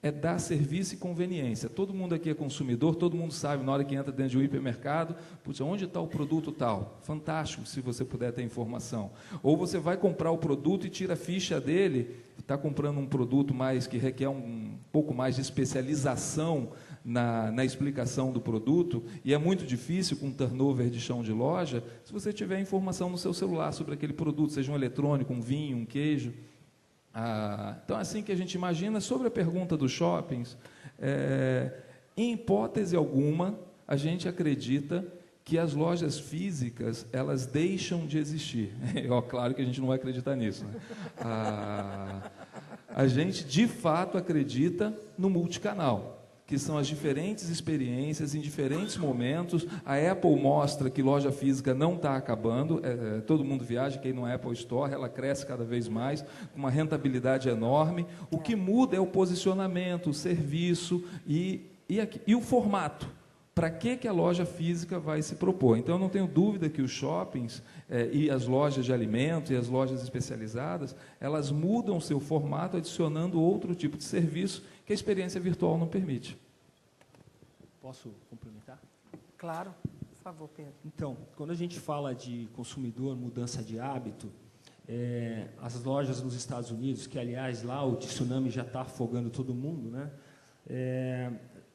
É dar serviço e conveniência. Todo mundo aqui é consumidor, todo mundo sabe, na hora que entra dentro de um hipermercado, putz, onde está o produto tal? Fantástico, se você puder ter informação. Ou você vai comprar o produto e tira a ficha dele, está comprando um produto que requer um pouco mais de especialização na explicação do produto, e é muito difícil com turnover de chão de loja, se você tiver informação no seu celular sobre aquele produto, seja um eletrônico, um vinho, um queijo. Então, assim que a gente imagina, sobre a pergunta dos shoppings, em hipótese alguma, a gente acredita que as lojas físicas, elas deixam de existir. Claro que a gente não vai acreditar nisso, né? A gente, de fato, acredita no multicanal, que são as diferentes experiências em diferentes momentos. A Apple mostra que loja física não está acabando, todo mundo viaja, quem não é Apple Store, ela cresce cada vez mais, com uma rentabilidade enorme. O que muda é o posicionamento, o serviço e o formato. Para que a loja física vai se propor? Então, eu não tenho dúvida que os shoppings e as lojas de alimentos e as lojas especializadas, elas mudam o seu formato, adicionando outro tipo de serviço que a experiência virtual não permite. Posso complementar? Claro, por favor, Pedro. Então, quando a gente fala de consumidor, mudança de hábito, as lojas nos Estados Unidos, que, aliás, lá o tsunami já está afogando todo mundo, né?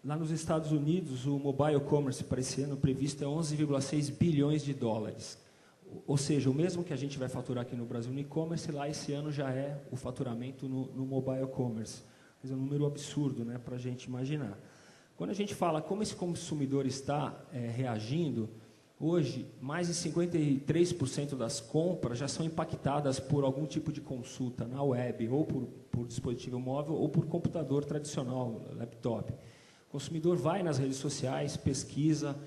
Lá nos Estados Unidos, o mobile commerce para esse ano previsto é 11,6 bilhões de dólares. Ou seja, o mesmo que a gente vai faturar aqui no Brasil no e-commerce, lá esse ano já é o faturamento no mobile commerce. Mas é um número absurdo, né, para a gente imaginar. Quando a gente fala como esse consumidor está reagindo, hoje mais de 53% das compras já são impactadas por algum tipo de consulta na web, ou por dispositivo móvel, ou por computador tradicional, laptop. O consumidor vai nas redes sociais, pesquisa,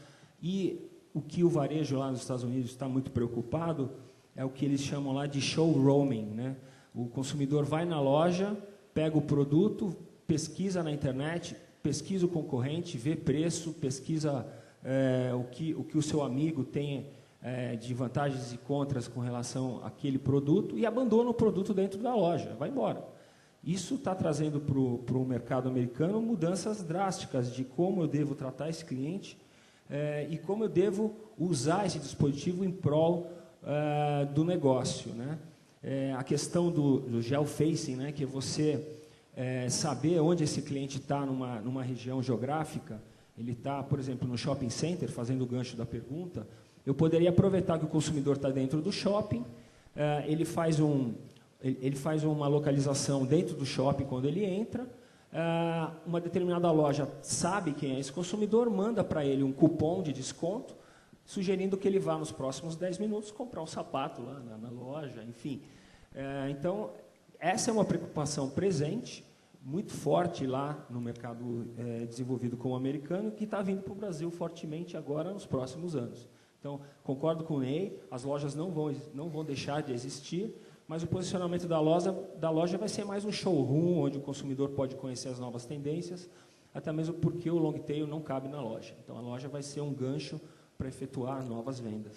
e o que o varejo lá nos Estados Unidos está muito preocupado é o que eles chamam lá de showrooming, né? O consumidor vai na loja, pega o produto, pesquisa na internet, pesquisa o concorrente, vê preço, pesquisa o que o seu amigo tem de vantagens e contras com relação àquele produto e abandona o produto dentro da loja, vai embora. Isso está trazendo para o mercado americano mudanças drásticas de como eu devo tratar esse cliente e como eu devo usar esse dispositivo em prol do negócio, né? A questão do geofacing, né, que é você saber onde esse cliente está numa região geográfica. Ele está, por exemplo, no shopping center, fazendo o gancho da pergunta, eu poderia aproveitar que o consumidor está dentro do shopping, ele faz uma localização dentro do shopping quando ele entra, uma determinada loja sabe quem é esse consumidor, manda para ele um cupom de desconto, sugerindo que ele vá nos próximos 10 minutos comprar um sapato lá na loja, enfim. Então, essa é uma preocupação presente, muito forte lá no mercado desenvolvido como americano, que está vindo para o Brasil fortemente agora nos próximos anos. Então, concordo com o Ney, as lojas não vão deixar de existir, mas o posicionamento da loja vai ser mais um showroom, onde o consumidor pode conhecer as novas tendências, até mesmo porque o long tail não cabe na loja. Então, a loja vai ser um gancho para efetuar novas vendas.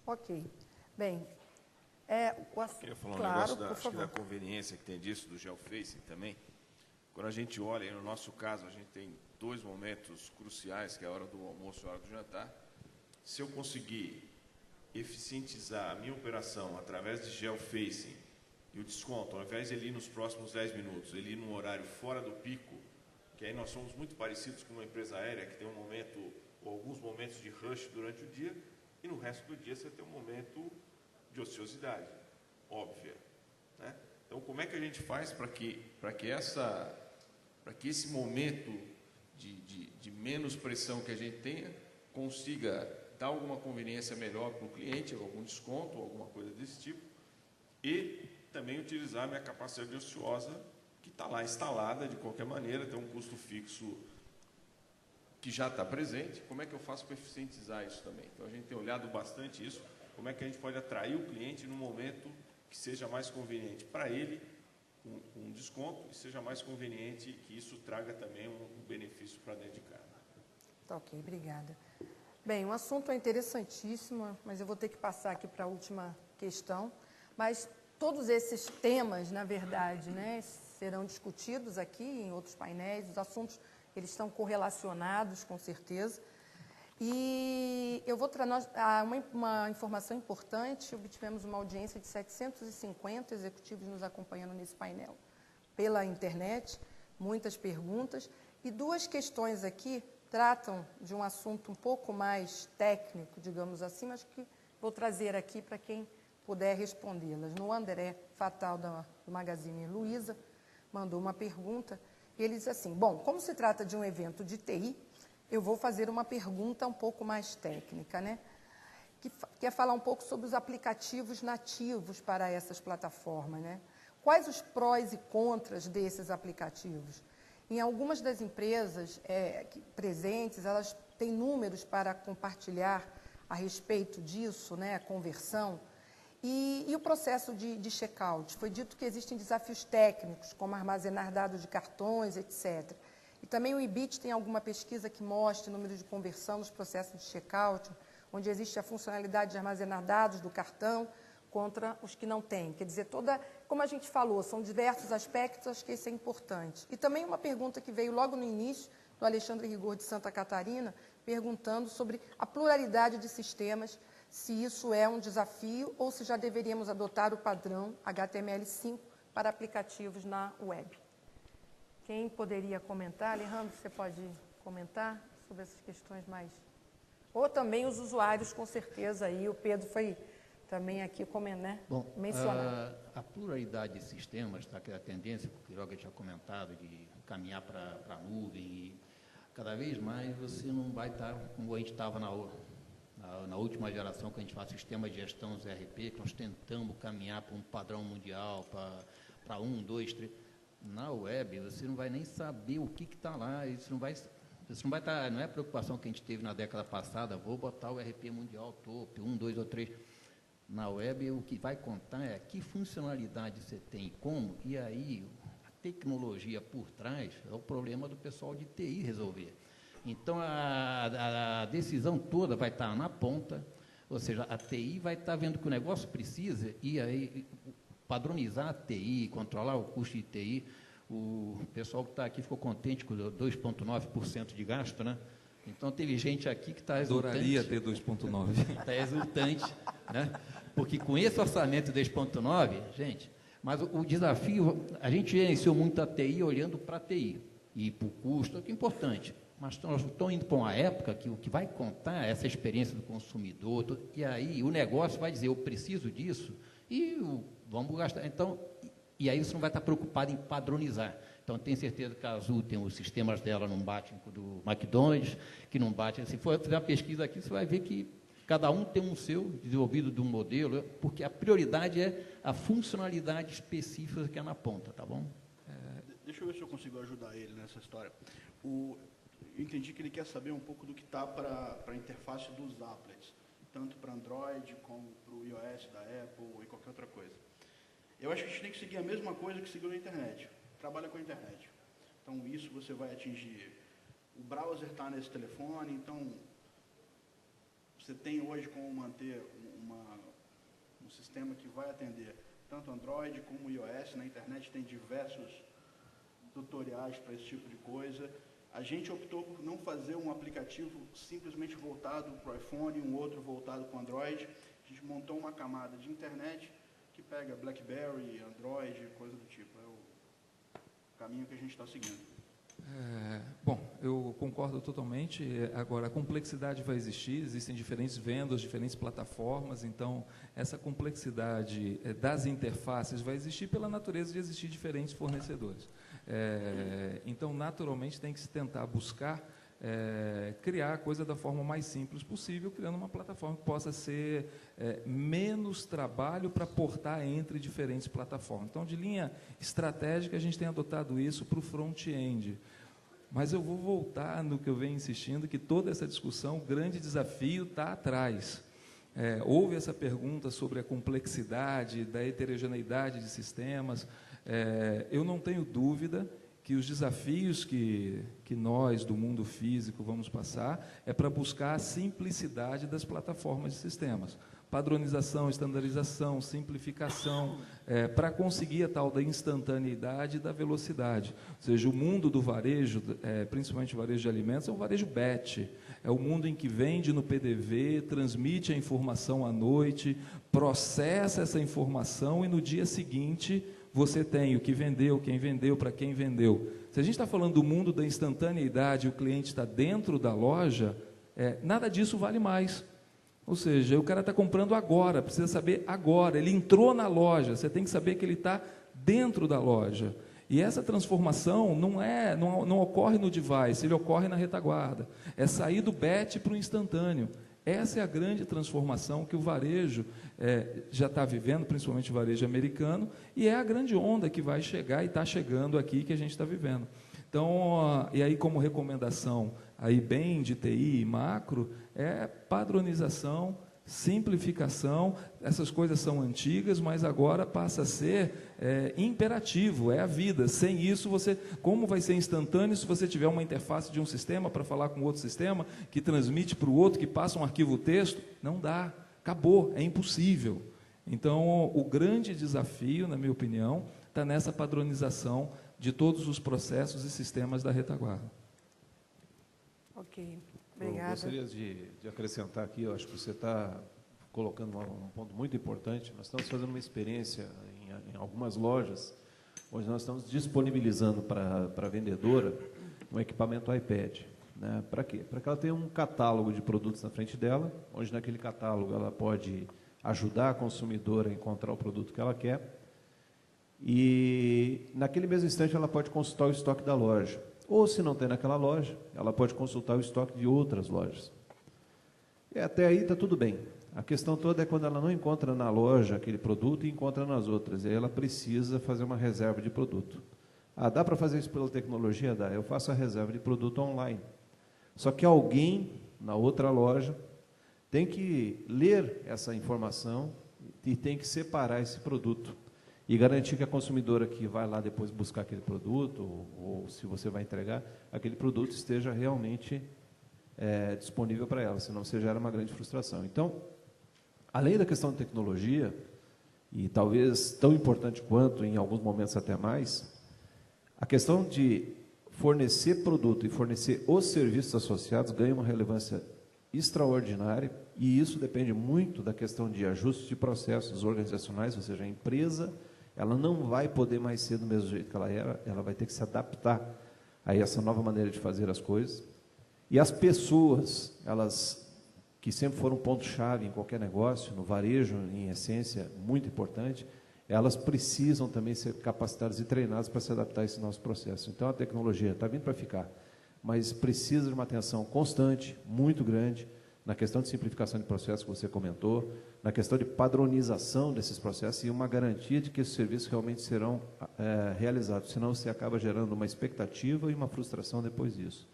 Ok. Bem, queria falar um claro, negócio da conveniência que tem disso, do geofacing também. Quando a gente olha, e no nosso caso, a gente tem 2 momentos cruciais, que é a hora do almoço e a hora do jantar. Se eu conseguir eficientizar a minha operação através de geofacing e o desconto, ao invés de ele ir nos próximos 10 minutos, ele ir num horário fora do pico, que aí nós somos muito parecidos com uma empresa aérea, que tem um momento, ou alguns momentos de rush durante o dia, e no resto do dia você tem um momento de ociosidade, óbvia, né? Então, como é que a gente faz para que esse momento de menos pressão que a gente tenha consiga dar alguma conveniência melhor para o cliente, algum desconto, alguma coisa desse tipo, e também utilizar a minha capacidade ociosa, que está lá instalada de qualquer maneira, tem um custo fixo que já está presente. Como é que eu faço para eficientizar isso também? Então, a gente tem olhado bastante isso, como é que a gente pode atrair o cliente no momento que seja mais conveniente para ele, com um desconto, e seja mais conveniente que isso traga também um benefício para dentro de casa. Tá, ok, obrigada. Bem, o assunto é interessantíssimo, mas eu vou ter que passar aqui para a última questão. Mas todos esses temas, na verdade, né, serão discutidos aqui em outros painéis, os assuntos eles estão correlacionados, com certeza. E eu vou trazer uma informação importante. Obtivemos uma audiência de 750 executivos nos acompanhando nesse painel pela internet, muitas perguntas. E 2 questões aqui tratam de um assunto um pouco mais técnico, digamos assim, mas que vou trazer aqui para quem puder respondê-las. No André Fatal, do Magazine Luiza, mandou uma pergunta, e ele diz assim: bom, como se trata de um evento de TI, eu vou fazer uma pergunta um pouco mais técnica, né? Que é falar um pouco sobre os aplicativos nativos para essas plataformas, né? Quais os prós e contras desses aplicativos? Em algumas das empresas presentes, elas têm números para compartilhar a respeito disso, né? A conversão. E o processo de check-out? Foi dito que existem desafios técnicos, como armazenar dados de cartões, etc. E também o IBIT tem alguma pesquisa que mostre o número de conversão nos processos de check-out, onde existe a funcionalidade de armazenar dados do cartão contra os que não têm. Quer dizer, como a gente falou, são diversos aspectos, acho que isso é importante. E também uma pergunta que veio logo no início, do Alexandre Rigor, de Santa Catarina, perguntando sobre a pluralidade de sistemas, se isso é um desafio ou se já deveríamos adotar o padrão HTML5 para aplicativos na web. Quem poderia comentar? Alejandro, você pode comentar sobre essas questões mais... Ou também os usuários, com certeza, aí o Pedro foi também aqui mencionar. A pluralidade de sistemas, tá, que é a tendência, que o Quiroga tinha comentado, de caminhar para a nuvem, e cada vez mais você não vai estar como a gente estava na última geração, que a gente faz sistema de gestão dos ERP, que nós tentamos caminhar para um padrão mundial, para 1, 2, 3... Na web, você não vai nem saber o que está lá, isso não vai estar, não é a preocupação que a gente teve na década passada, vou botar o ERP mundial top, 1, 2 ou 3. Na web, o que vai contar é que funcionalidade você tem e como, e aí a tecnologia por trás é o problema do pessoal de TI resolver. Então, a decisão toda vai estar na ponta, ou seja, a TI vai estar vendo que o negócio precisa, e aí padronizar a TI, controlar o custo de TI. O pessoal que está aqui ficou contente com 2,9% de gasto, né? Então, teve gente aqui que está exultante. Adoraria ter 2,9%. Está exultante, né? Porque com esse orçamento de 2,9%, gente, mas o desafio, a gente gerenciou muito a TI olhando para a TI e para o custo, que é importante. Mas nós estamos indo para uma época que o que vai contar é essa experiência do consumidor, e aí o negócio vai dizer, eu preciso disso, e vamos gastar. Então, e aí você não vai estar preocupado em padronizar. Então, tenho certeza que a Azul tem os sistemas dela, não batem com o do McDonald's, que não batem. Se for fazer uma pesquisa aqui, você vai ver que cada um tem um seu, desenvolvido de um modelo, porque a prioridade é a funcionalidade específica que é na ponta, tá bom? Deixa eu ver se eu consigo ajudar ele nessa história. Eu entendi que ele quer saber um pouco do que está para a interface dos applets, tanto para Android como para o iOS da Apple e qualquer outra coisa. Eu acho que a gente tem que seguir a mesma coisa que seguiu na internet. Trabalha com a internet. Então, isso você vai atingir. O browser está nesse telefone, então você tem hoje como manter um sistema que vai atender tanto Android como iOS. Na internet tem diversos tutoriais para esse tipo de coisa. A gente optou por não fazer um aplicativo simplesmente voltado para o iPhone e um outro voltado para o Android. A gente montou uma camada de internet que pega BlackBerry, Android, coisa do tipo. É o caminho que a gente está seguindo. Bom, eu concordo totalmente. Agora, a complexidade vai existir, existem diferentes vendas, diferentes plataformas, então essa complexidade das interfaces vai existir pela natureza de existir diferentes fornecedores. Então, naturalmente, tem que se tentar buscar criar a coisa da forma mais simples possível, criando uma plataforma que possa ser menos trabalho para portar entre diferentes plataformas. Então, de linha estratégica, a gente tem adotado isso para o front-end. Mas eu vou voltar no que eu venho insistindo, que toda essa discussão, o grande desafio está atrás. Houve essa pergunta sobre a complexidade, da heterogeneidade de sistemas. Eu não tenho dúvida que os desafios que nós, do mundo físico, vamos passar é para buscar a simplicidade das plataformas de sistemas. Padronização, estandarização, simplificação, para conseguir a tal da instantaneidade e da velocidade. Ou seja, o mundo do varejo, principalmente o varejo de alimentos, é um varejo batch. É o mundo em que vende no PDV, transmite a informação à noite, processa essa informação e no dia seguinte você tem o que vendeu, quem vendeu, para quem vendeu. Se a gente está falando do mundo da instantaneidade, o cliente está dentro da loja, nada disso vale mais. Ou seja, o cara está comprando agora, precisa saber agora. Ele entrou na loja, você tem que saber que ele está dentro da loja. E essa transformação não ocorre no device, ele ocorre na retaguarda. É sair do batch para o instantâneo. Essa é a grande transformação que o varejo já está vivendo, principalmente o varejo americano, e é a grande onda que vai chegar e está chegando aqui que a gente está vivendo. Então, e aí como recomendação, aí bem de TI e macro, padronização, simplificação. Essas coisas são antigas, mas agora passa a ser imperativo, é a vida. Sem isso, como vai ser instantâneo se você tiver uma interface de um sistema para falar com outro sistema, que transmite para o outro, que passa um arquivo texto? Não dá, acabou, é impossível. Então, o grande desafio, na minha opinião, está nessa padronização de todos os processos e sistemas da retaguarda. Ok, obrigada. Eu gostaria de acrescentar aqui, eu acho que você está colocando um ponto muito importante. Nós estamos fazendo uma experiência em algumas lojas, onde nós estamos disponibilizando para a vendedora um equipamento iPad. Né? Para quê? Para que ela tenha um catálogo de produtos na frente dela, onde naquele catálogo ela pode ajudar a consumidora a encontrar o produto que ela quer, e naquele mesmo instante ela pode consultar o estoque da loja. Ou, se não tem naquela loja, ela pode consultar o estoque de outras lojas. E até aí está tudo bem. A questão toda é quando ela não encontra na loja aquele produto e encontra nas outras. E aí ela precisa fazer uma reserva de produto. Dá para fazer isso pela tecnologia? Dá. Eu faço a reserva de produto online. Só que alguém, na outra loja, tem que ler essa informação, e tem que separar esse produto e garantir que a consumidora que vai lá depois buscar aquele produto, ou se você vai entregar, aquele produto esteja realmente disponível para ela, senão você gera uma grande frustração. Então, além da questão de tecnologia, e talvez tão importante quanto, em alguns momentos até mais, a questão de fornecer produto e fornecer os serviços associados ganha uma relevância extraordinária, e isso depende muito da questão de ajustes de processos organizacionais, ou seja, a empresa ela não vai poder mais ser do mesmo jeito que ela era, ela vai ter que se adaptar a essa nova maneira de fazer as coisas. E as pessoas, elas que sempre foram ponto-chave em qualquer negócio, no varejo, em essência, muito importante, elas precisam também ser capacitadas e treinadas para se adaptar a esse nosso processo. Então, a tecnologia está vindo para ficar, mas precisa de uma atenção constante, muito grande, na questão de simplificação de processos que você comentou, na questão de padronização desses processos e uma garantia de que esses serviços realmente serão realizados, senão você acaba gerando uma expectativa e uma frustração depois disso.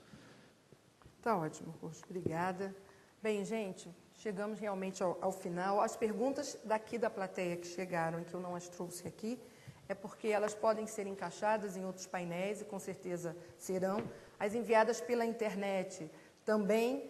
Tá ótimo, Roxo. Obrigada. Bem, gente, chegamos realmente ao final. As perguntas daqui da plateia que chegaram e que eu não as trouxe aqui, é porque elas podem ser encaixadas em outros painéis e com certeza serão. As enviadas pela internet também,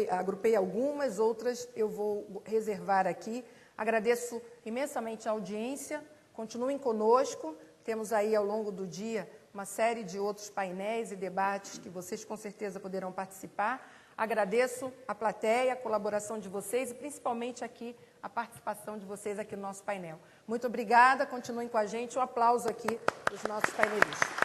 agrupei algumas, outras eu vou reservar aqui. Agradeço imensamente a audiência, continuem conosco, temos aí ao longo do dia uma série de outros painéis e debates que vocês com certeza poderão participar. Agradeço a plateia, a colaboração de vocês e principalmente aqui a participação de vocês aqui no nosso painel. Muito obrigada, continuem com a gente, um aplauso aqui dos nossos painelistas.